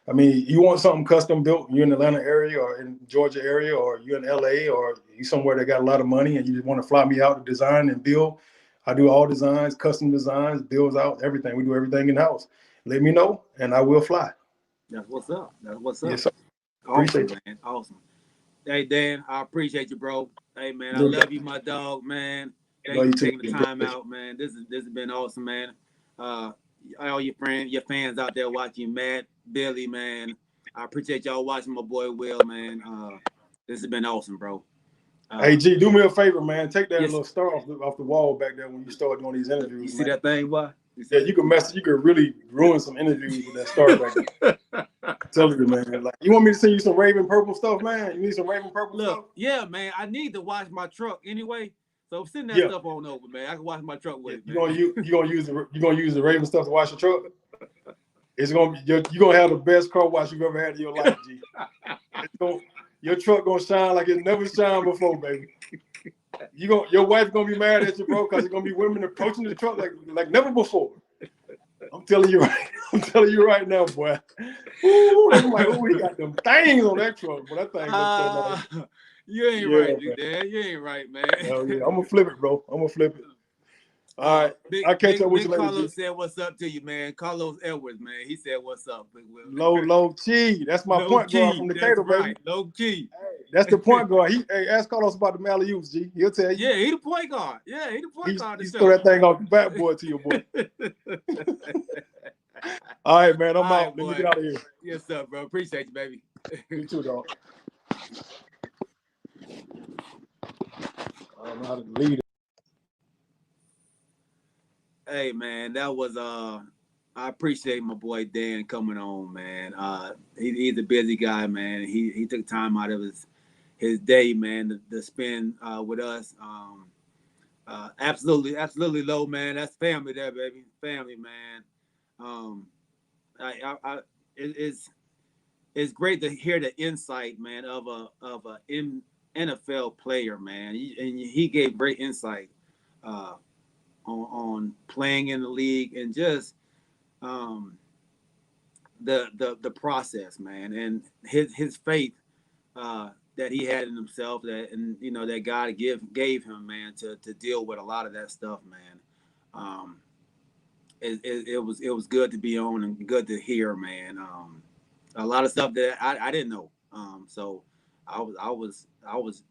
I mean, you want something custom built, you're in the Atlanta area or in Georgia area, or you're in LA, or you somewhere that got a lot of money and you just want to fly me out to design and build. I do all designs, custom designs, builds out, everything. We do everything in-house. Let me know and I will fly. That's what's up. Yes, sir. Awesome, man. Awesome. Hey, Dan, I appreciate you, bro. Hey, man, I love you, my dog, man. Thank you for taking the time out, man. This has been awesome, man. All your fans out there watching, Matt, Billy, man. I appreciate y'all watching my boy Will, man. This has been awesome, bro. Hey, G, do me a favor, man. Take that little star off the wall back there when you start doing these interviews. You see that thing, boy? Yeah, you could really ruin some interviews with that star back there. Tell you, man. Like, you want me to send you some Raven Purple stuff, man? You need some Raven Purple stuff? Yeah, man. I need to wash my truck anyway. So send that stuff on over, man. I can wash my truck with it, man. You gonna use the Raven stuff to wash your truck? It's gonna be you're gonna have the best car wash you've ever had in your life, G. Your truck gonna shine like it never shined before, baby. Your wife's gonna be mad at you, bro, because it's gonna be women approaching the truck like never before. I'm telling you right now, boy. Ooh, I'm like, he got them things on that truck, but that thing looks so nice. You ain't right, dude, Dan. You ain't right, man. Hell yeah. I'm gonna flip it, bro. I'm gonna flip it. All right. I'll catch up with you later. Carlos said what's up to you, man. Carlos Edwards, man. He said what's up, Big Will. Low key. That's my point guard from Decatur, baby. Low key. Hey, that's the point guard. Ask Carlos about the Malius, G. He'll tell you. Yeah, he the point guard. Yeah, he the point guard. He throw that thing off the backboard to your boy. All right, man. I'm out. Let me get out of here. Yes, sir, bro. Appreciate you, baby. You too, dog. I don't know how to lead it. Hey, man, that was I appreciate my boy Dan coming on, man. He's a busy guy, man. He took time out of his day, man, to spend with us. Absolutely low, man. That's family there, baby. Family, man. It's great to hear the insight, man, of a NFL player, man. He gave great insight on playing in the league and just the process, man, and his faith that he had in himself, that God gave him, man, to deal with a lot of that stuff, man. It was good to be on and good to hear, man. A lot of stuff that I didn't know. So I was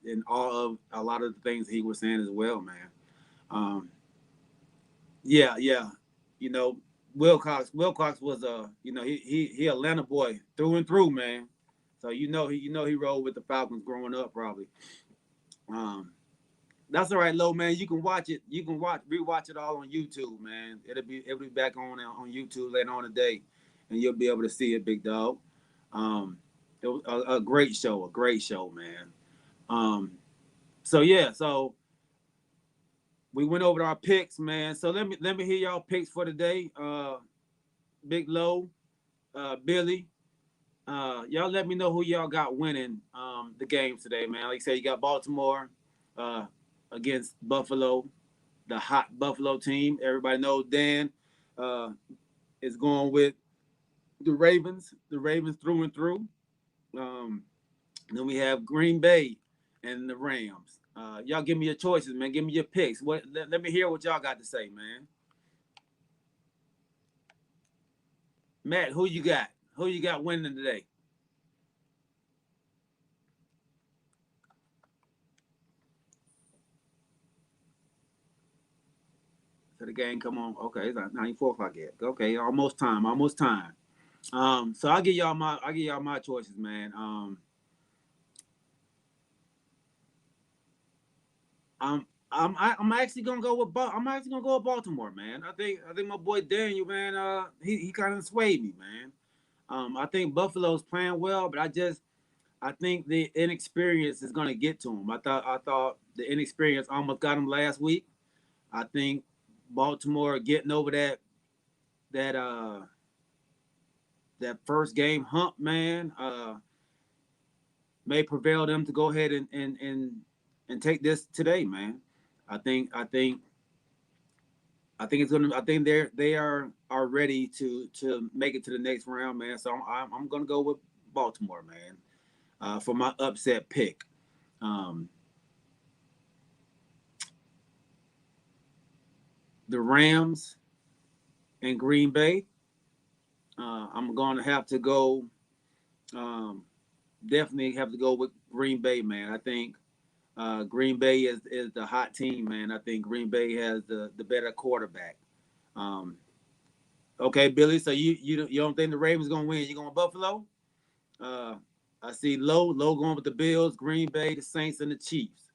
in awe of a lot of the things he was saying as well, man. Yeah. Wilcox was he Atlanta boy through and through, man. So he rolled with the Falcons growing up, probably. That's all right, Lo, man. You can watch it. You can rewatch it all on YouTube, man. It'll be back on YouTube later on today, and you'll be able to see it, big dog. It was a great show, man. So we went over our picks, man. So let me hear y'all picks for today. Big Low, Billy. Y'all let me know who y'all got winning the games today, man. Like I said, you got Baltimore uh, against Buffalo, the hot Buffalo team. Everybody knows Dan uh, is going with the Ravens. The Ravens through and through. Um, then we have Green Bay and the Rams. Y'all give me your choices, man. Give me your picks. Let me hear what y'all got to say, man. Matt, who you got? Who you got winning today? So the game come on. Okay, it's like 4 o'clock yet. Okay, almost time. Almost time. So I'll give y'all my choices, man. I'm actually gonna go with Baltimore, man. I think my boy Daniel, man. He kind of swayed me, man. I think Buffalo's playing well, but I think the inexperience is gonna get to him. I thought the inexperience almost got him last week. I think Baltimore getting over that that first game hump, man, may prevail them to go ahead and take this today, man. I think it's gonna. I think they are ready to make it to the next round, man. So I'm gonna go with Baltimore, man, for my upset pick. Um, the Rams and Green Bay. I'm gonna have to go. Um, Definitely have to go with Green Bay, man. I think Green Bay is the hot team, man. I think Green Bay has the better quarterback. Um, okay, Billy. So you don't think the Ravens gonna win? You going Buffalo? Uh, I see low going with the Bills, Green Bay, the Saints, and the Chiefs.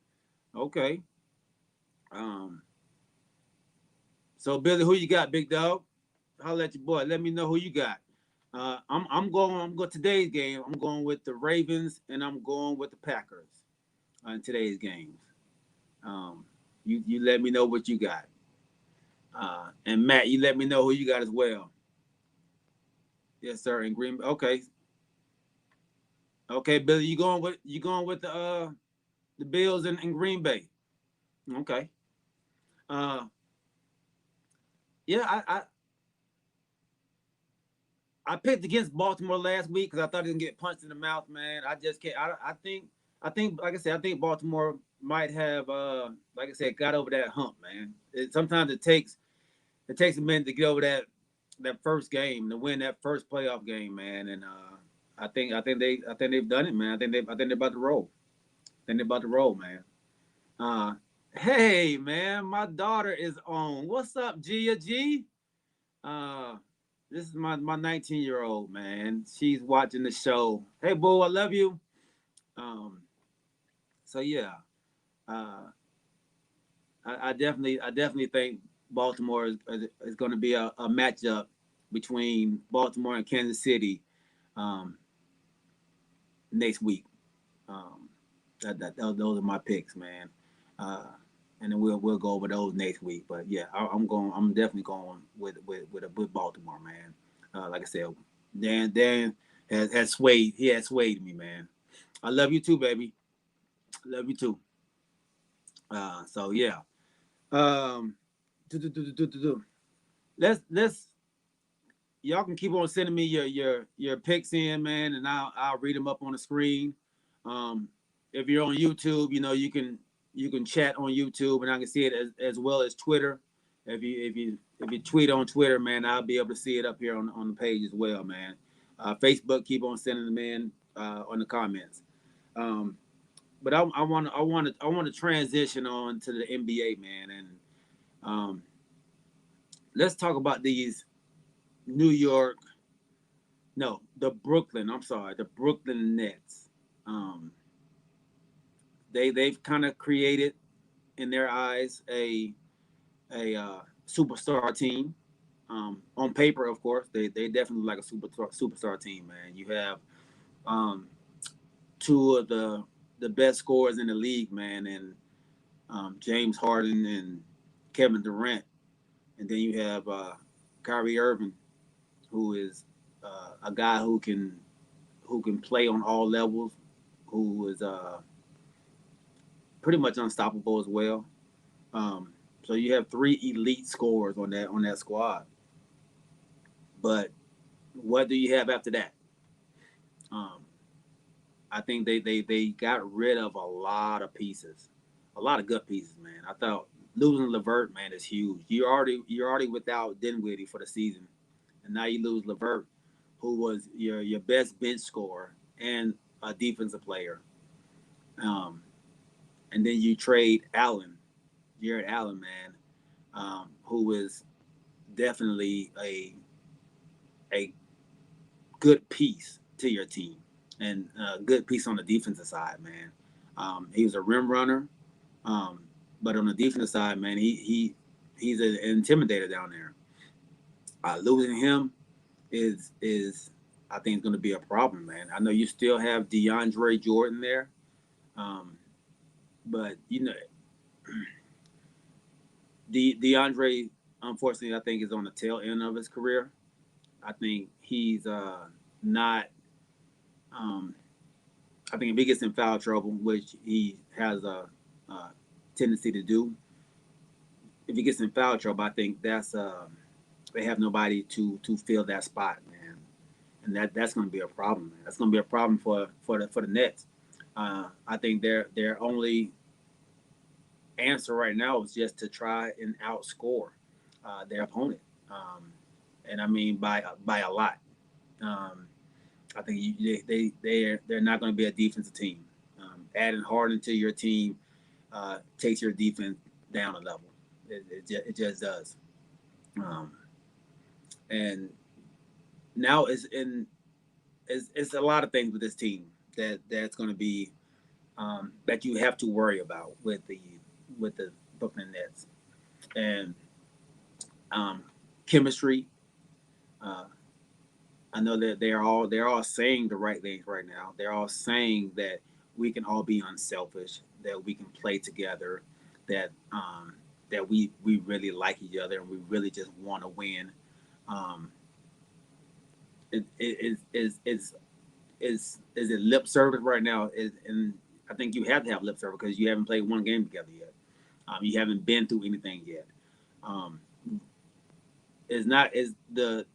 Okay. Um, so Billy, who you got, big dog? Holla at your boy. Let me know who you got. I'm going today's game. I'm going with the Ravens and I'm going with the Packers in today's games. Um, you let me know what you got. And Matt, you let me know who you got as well. Yes, sir. In Green. Okay. Okay, Billy, you going with the Bills in Green Bay. Okay. Uh, yeah, I picked against Baltimore last week because I thought he was gonna get punched in the mouth, man. I just can't. I think like I said, I think Baltimore might have like I said, got over that hump, man. Sometimes it takes a minute to get over that first game to win that first playoff game, man. And I think they've done it, man. I think they're about to roll. I think they're about to roll, man. Uh, hey, man, my daughter is on. What's up, Gia G? Uh, this is my 19-year-old, man. She's watching the show. Hey, boo, I love you. Um, so yeah, uh, I definitely think Baltimore is going to be a matchup between Baltimore and Kansas City um, next week. Um, those are my picks, man. Uh, and then we'll go over those next week. But yeah, I'm definitely going with Baltimore, man. Like I said, Dan has swayed. He has swayed me, man. I love you too, baby. Love you too. So yeah. Um, let's y'all can keep on sending me your picks in, man, and I'll read them up on the screen. Um, if you're on YouTube, you can chat on YouTube, and I can see it as well as Twitter. If you tweet on Twitter, man, I'll be able to see it up here on the page as well, man. Facebook, keep on sending them in on the comments. Um, but I want to transition on to the NBA, man, and um, let's talk about these New York, no, the Brooklyn. I'm sorry, the Brooklyn Nets. Um, they've kind of created in their eyes a superstar team. On paper, of course, they definitely like a superstar team, man. You have um, two of the best scorers in the league, man, and James Harden and Kevin Durant, and then you have Kyrie Irving who is a guy who can play on all levels, who is pretty much unstoppable as well. Um, so you have three elite scorers on that squad. But what do you have after that? Um, I think they got rid of a lot of pieces, a lot of good pieces, man. I thought losing Levert, man, is huge. You're already without Dinwiddie for the season, and now you lose Levert, who was your best bench scorer and a defensive player. Um, and then you trade Allen, Jared Allen, man, who is definitely a good piece to your team and a good piece on the defensive side, man. He was a rim runner, um, but on the defensive side, man, he's an intimidator down there. Losing him is I think it's going to be a problem, man. I know you still have DeAndre Jordan there, um, but DeAndre, unfortunately, I think is on the tail end of his career. I think he's not. Um, I think if he gets in foul trouble, which he has a tendency to do, if he gets in foul trouble, I think that's they have nobody to fill that spot, man, and that's going to be a problem. Man. That's going to be a problem for the Nets. I think their only answer right now is just to try and outscore their opponent, and I mean by a lot. Um, I think they're not going to be a defensive team. Adding Harden to your team takes your defense down a level. It just does. Um, and now it's a lot of things with this team that's going to be that you have to worry about with the Brooklyn Nets and um, chemistry. Uh, I know that they're all saying the right things right now. They're all saying that we can all be unselfish, that we can play together, that that we really like each other and we really just want to win. Um, is it lip service right now? And I think you have to have lip service because you haven't played one game together yet. You haven't been through anything yet. Um, is not is the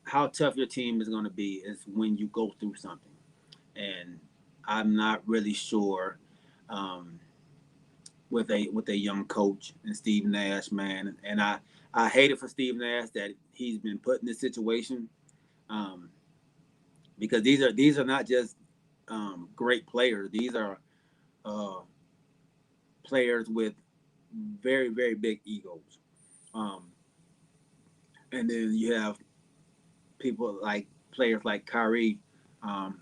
how tough your team is going to be is when you go through something, and I'm not really sure um, with a young coach and Steve Nash, man, and I hate it for Steve Nash that he's been put in this situation um, because these are not just great players; these are uh, players with very very big egos, um, and then you have people like players like Kyrie um,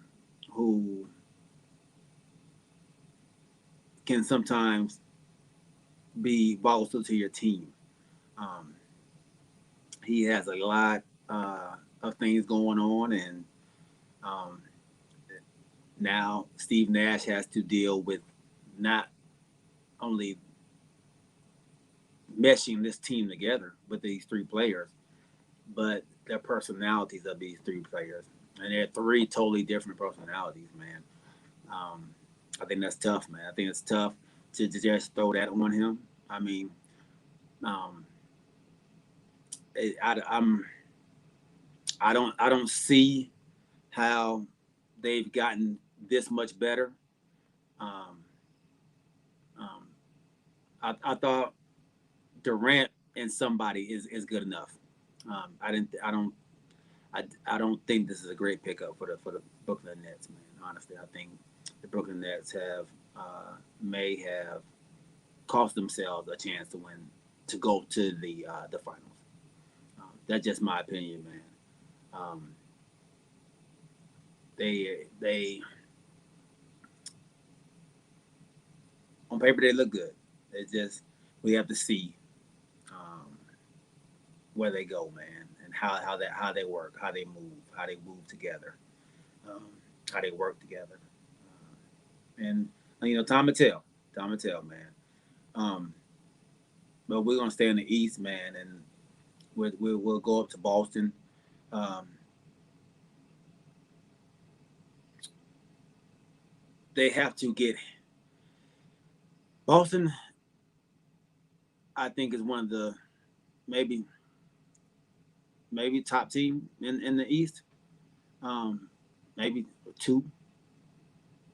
who can sometimes be volatile to your team. Um, he has a lot of things going on, and um, now Steve Nash has to deal with not only meshing this team together with these three players, but the personalities of these three players. And they're three totally different personalities, man. Um, I think that's tough, man. I think it's tough to just throw that on him. I mean, um, I'm I don't see how they've gotten this much better. Um, um, I thought Durant and somebody is good enough. I didn't. I don't think this is a great pickup for the Brooklyn Nets, man. Honestly, I think the Brooklyn Nets may have cost themselves a chance to win to go to the finals. That's just my opinion, man. Um, they on paper they look good. It's just we have to see um, where they go, man, and how they work, how they move together, um, how they work together, and time will tell, man. Um, but we're gonna stay in the East, man, and We'll go up to Boston. Um, they have to get Boston. I think is one of the maybe top team in the East. Um, maybe two.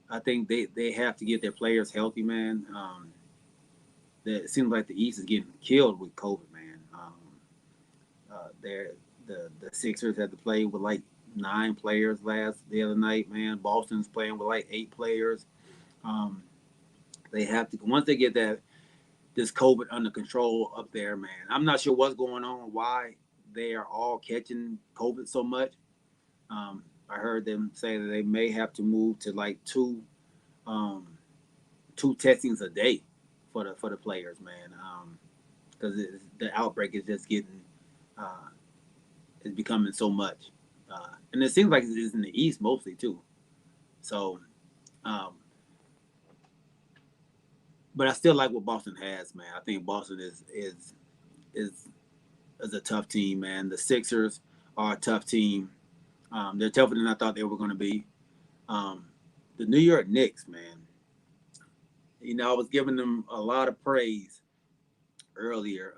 I think they have to get their players healthy, man. It seems like the East is getting killed with COVID, man. The Sixers had to play with like 9 players the other night, man. Boston's playing with like 8 players. Um, they have to once they get this COVID under control up there, man. I'm not sure what's going on, why they are all catching COVID so much. I heard them say that they may have to move to like um, two testings a day for the players, man. Because the outbreak is just getting uh, is becoming so much, and it seems like it's in the East mostly too. So, um, but I still like what Boston has, man. I think Boston is is a tough team, man. The Sixers are a tough team. They're tougher than I thought they were going to be. Um, the New York Knicks, man. I was giving them a lot of praise earlier.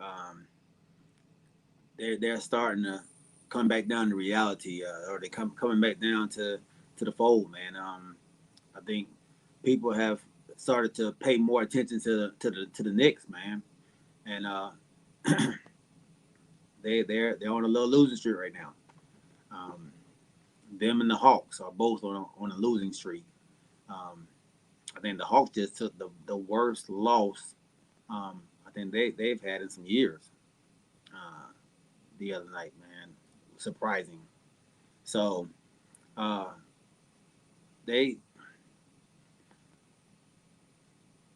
They're starting to come back down to reality, or they coming back down to the fold, man. I think people have started to pay more attention to the Knicks, man, and they're on a little losing streak right now. Um, them and the Hawks are both on a losing streak. Um, I think the Hawks just took the worst loss I think they've had in some years. Uh, the other night, man, surprising. So uh, they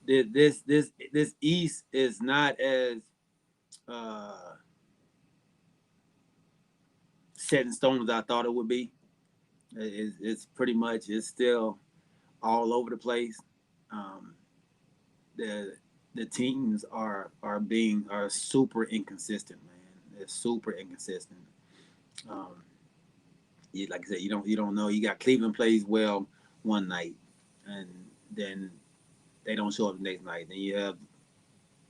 this East is not as uh, set in stone as I thought it would be. It's pretty much it's still all over the place. Um, the the teams are super inconsistent, man. They're super inconsistent. Um, like I said, you don't know. You got Cleveland plays well one night, and then they don't show up the next night. Then you have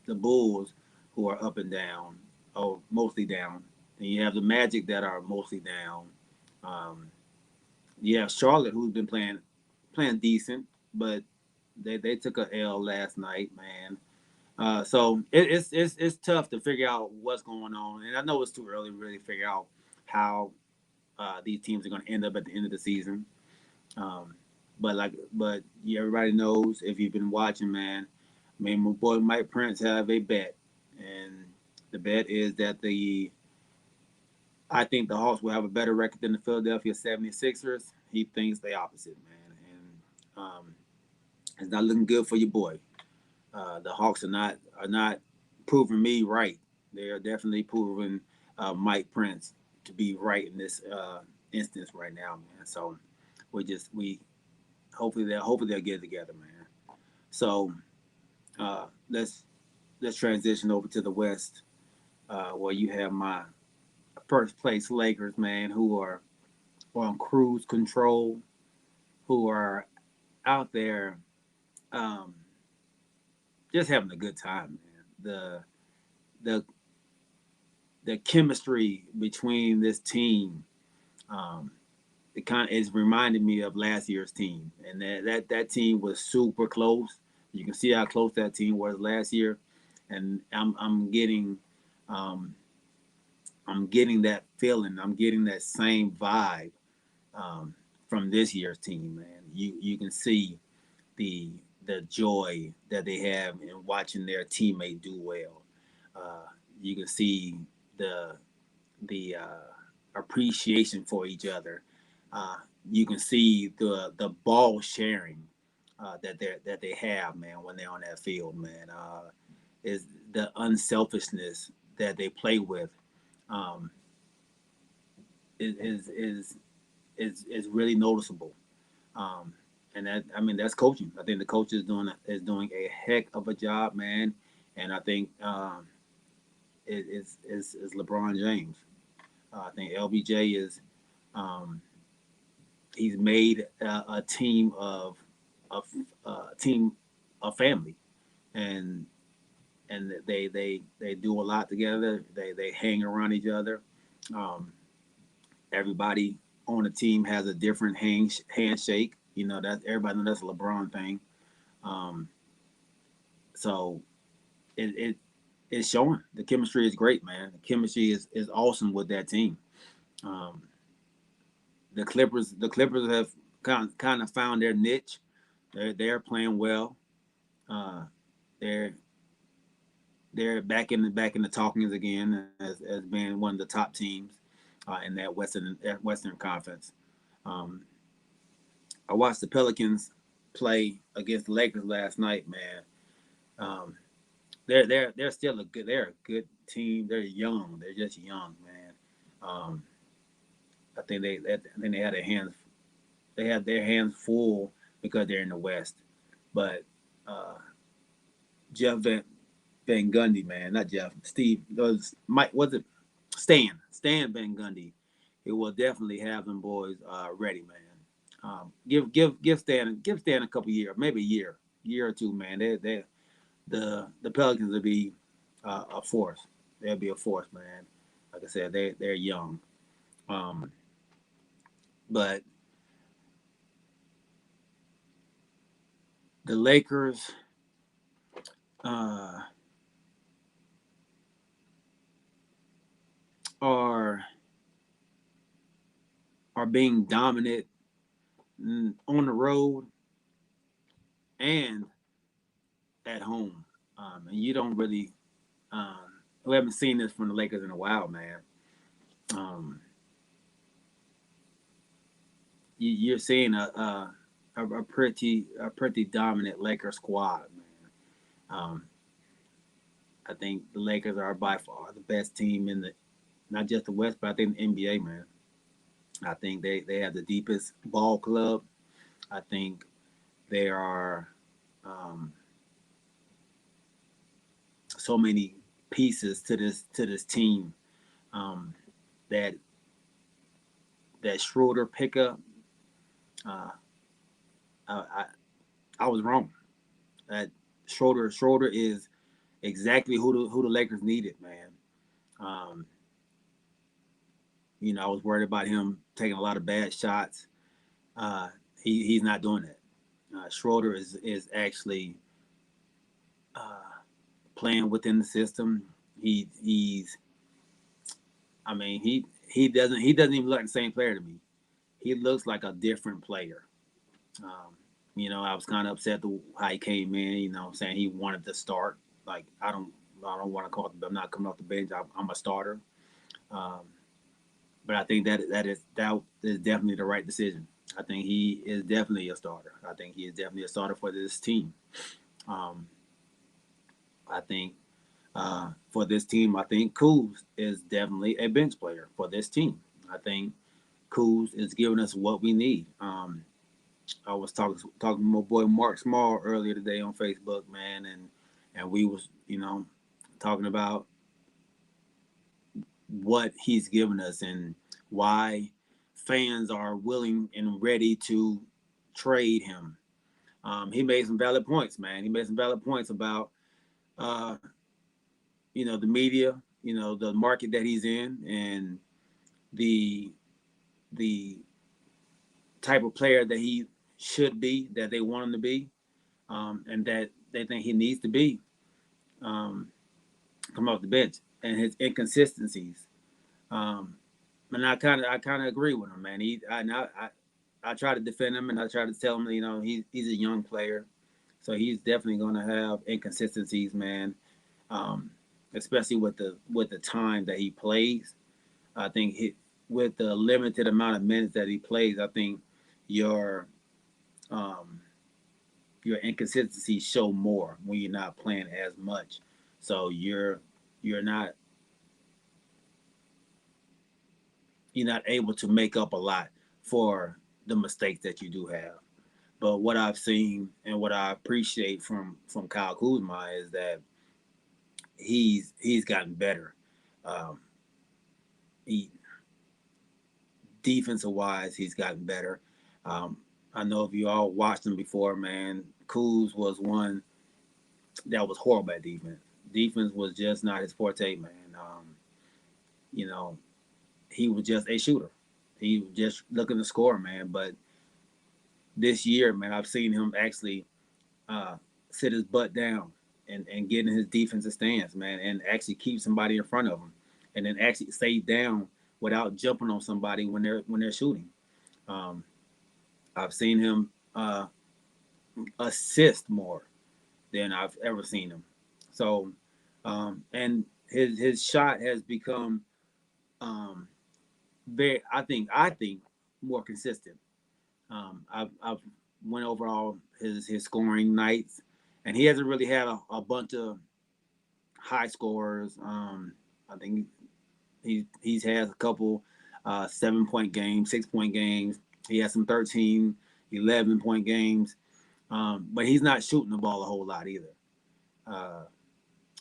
the Bulls who are up and down, or mostly down. Then you have the Magic that are mostly down. Um, you have Charlotte who's been playing decent, but they took a L last night, man. So it's tough to figure out what's going on, and I know it's too early to really figure out how these teams are going to end up at the end of the season. Um, but yeah, everybody knows if you've been watching, man. I mean, my boy Mike Prince have a bet, and the bet is that I think the Hawks will have a better record than the Philadelphia 76ers. He thinks the opposite, man, and it's not looking good for your boy. The Hawks are not proving me right. They are definitely proving Mike Prince to be right in this instance right now, man. So we hopefully they'll get it together, man. So uh, let's let's transition over to the West, where you have my first place Lakers, man, who are on cruise control, who are out there um, just having a good time, man. The the chemistry between this team, um, it kind of is reminding me of last year's team, and that team was super close. You can see how close that team was last year, and um, I'm getting that feeling. I'm getting that same vibe um, from this year's team, man. You can see the joy that they have in watching their teammate do well. Uh, you can see the appreciation for each other. Uh, you can see the ball sharing that they have, man, when they're on that field, man. Is the unselfishness that they play with um, is is is really noticeable. Um, and that I mean that's coaching. I think the coach is doing a heck of a job, man. And I think is LeBron James. I think LBJ is um, he's made a team of a team of family, and they do a lot together. They hang around each other. Um, Everybody on the team has a different handshake. You know that everybody knows that's a LeBron thing. Um, so it it's showing. The chemistry is great, man. The chemistry is awesome with that team. Um, the Clippers have kind of found their niche. They're playing well. Uh, they're they're back in the talkings again as being one of the top teams in that Western Conference. Um, I watched the Pelicans play against the Lakers last night, man. Um, they're still they're a good team. They're young. They're just young, man. Um, I think they had their hands full because they're in the West. But uh, Jeff Van Gundy, man, not Jeff, Steve, was Mike, was it Stan Van Gundy? It will definitely have them boys ready, man. Give Stan a couple years, maybe a year or two, man. The Pelicans will be a force. They'll be a force, man. Like I said, they're young, um, but the Lakers. Uh, are are being dominant on the road and at home. And you don't really, we haven't seen this from the Lakers in a while, man. Um, you're seeing a pretty dominant Lakers squad, man. Um, I think the Lakers are by far the best team in the not just the West, but I think the NBA, man. I think they have the deepest ball club. I think they are um, so many pieces to this team um, that that Schroeder pickup. Uh, I, I I was wrong. That Schroeder is exactly who the Lakers needed, man. Um, I was worried about him taking a lot of bad shots. Uh, he's not doing that. Schroeder is actually uh, playing within the system. He's I mean he doesn't even look like the same player to me. He looks like a different player. Um, I was kind of upset how he came in. I'm saying he wanted to start. Like I don't want to call it. I'm not coming off the bench. I'm a starter. Um, but I think that is definitely the right decision. I think he is definitely a starter. I think he is definitely a starter for this team. Um, I think for this team, I think Kuz is definitely a bench player for this team. I think Kuz is giving us what we need. I was talking to my boy Mark Small earlier today on Facebook, man, and we was talking about what he's given us and why fans are willing and ready to trade him. He made some valid points, man. He made some valid points about uh, the media, the market that he's in, and the the type of player that he should be, that they want him to be, and that they think he needs to be um, come off the bench, and his inconsistencies. Um, and I kind of agree with him, man. I try to defend him, and I try to tell him, he's a young player, so he's definitely going to have inconsistencies, man. Um, Especially with the time that he plays. I think with the limited amount of minutes that he plays, I think your um, your inconsistencies show more when you're not playing as much. So you're not you're not able to make up a lot for the mistakes that you do have. But what I've seen and what I appreciate from Kyle Kuzma is that he's gotten better. Um, he defensive wise, he's gotten better. Um, I know if you all watched him before, man, Kuz was one that was horrible at defense. Defense was just not his forte, man. You know, he was just a shooter. He was just looking to score, man. But this year, man, I've seen him actually uh, sit his butt down and get in his defensive stance, man, and actually keep somebody in front of him, and then actually stay down without jumping on somebody when they're shooting. Um, I've seen him assist more than I've ever seen him. So, and his shot has become um, very, I think more consistent. I've went over all his scoring nights, and he hasn't really had a bunch of high scores. I think he's had a couple 7 point games, 6 point games. He has some 13, 11 point games, but he's not shooting the ball a whole lot either. Uh,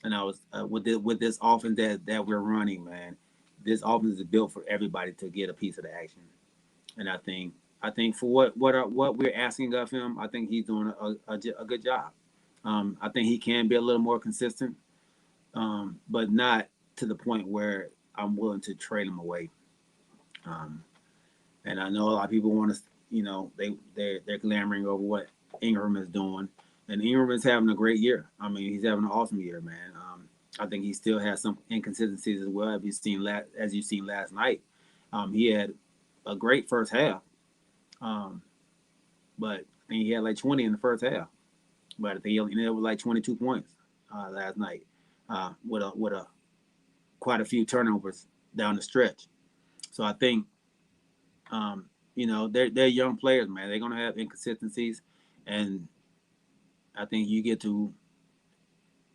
and I was with this offense that we're running, man. This offense is built for everybody to get a piece of the action, and I think for what we're asking of him, I think he's doing a good job. I think he can be a little more consistent, but not to the point where I'm willing to trade him away. Um, and I know a lot of people want to, they're clamoring over what Ingram is doing, and Ingram is having a great year. I mean, he's having an awesome year, man. I think he still has some inconsistencies as well. As you've seen last night, he had a great first half, um, but I think he had like 20 in the first half. But I think he ended up with like 22 points last night, with a quite a few turnovers down the stretch. So I think they're young players, man. They're gonna have inconsistencies, and I think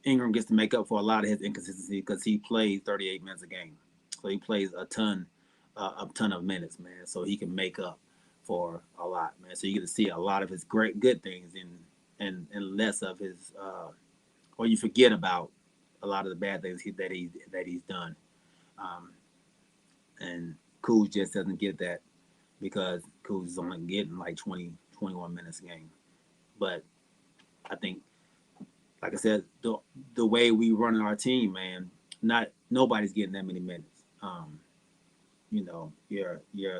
Ingram gets to make up for a lot of his inconsistency because he plays 38 minutes a game, so he plays a ton of minutes, man. So he can make up for a lot, man. So you get to see a lot of his great good things and less of his, or you forget about a lot of the bad things that he's done. Um, and Kuz just doesn't get that because Kuz is only getting like 20, 21 minutes a game. But I think, like I said, the way we run our team, man, nobody's getting that many minutes. Your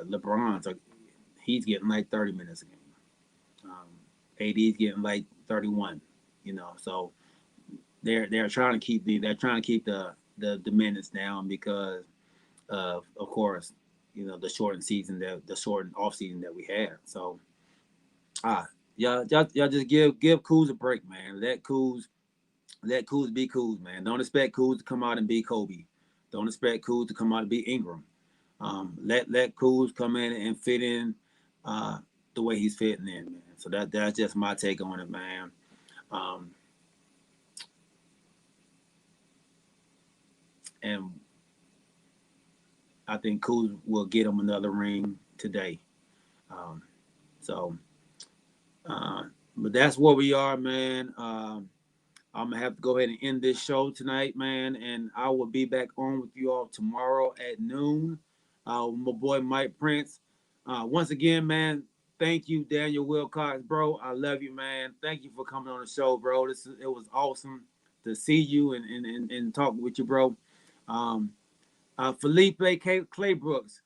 LeBron's he's getting like 30 minutes a game. AD's getting like 31. So they're trying to keep the minutes down because of course, the shortened season, the shortened off season that we had. So y'all just give Kuz a break, man. Let Kuz be Kuz, man. Don't expect Kuz to come out and be Kobe. Don't expect Kuz to come out and be Ingram. Let Kuz come in and fit in uh, the way he's fitting in, man. So that's just my take on it, man. Um, and I think Kuz will get him another ring today. Um, so, but that's where we are, man. I'm gonna have to go ahead and end this show tonight, man, and I will be back on with you all tomorrow at noon. My boy Mike Prince. Once again, man, thank you, Daniel Wilcox, bro. I love you, man. Thank you for coming on the show, bro. It was awesome to see you and talk with you, bro. Um, Felipe Claybrooks.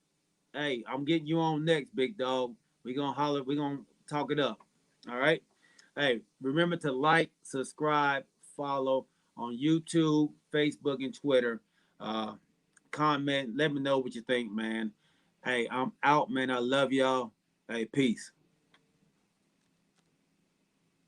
Hey, I'm getting you on next, big dog. We gonna holler. We gonna talk it up. All right. Hey, remember to like, subscribe, follow on YouTube, Facebook, and Twitter. Uh, Comment. Let me know what you think, man. Hey, I'm out, man. I love y'all. Hey, peace.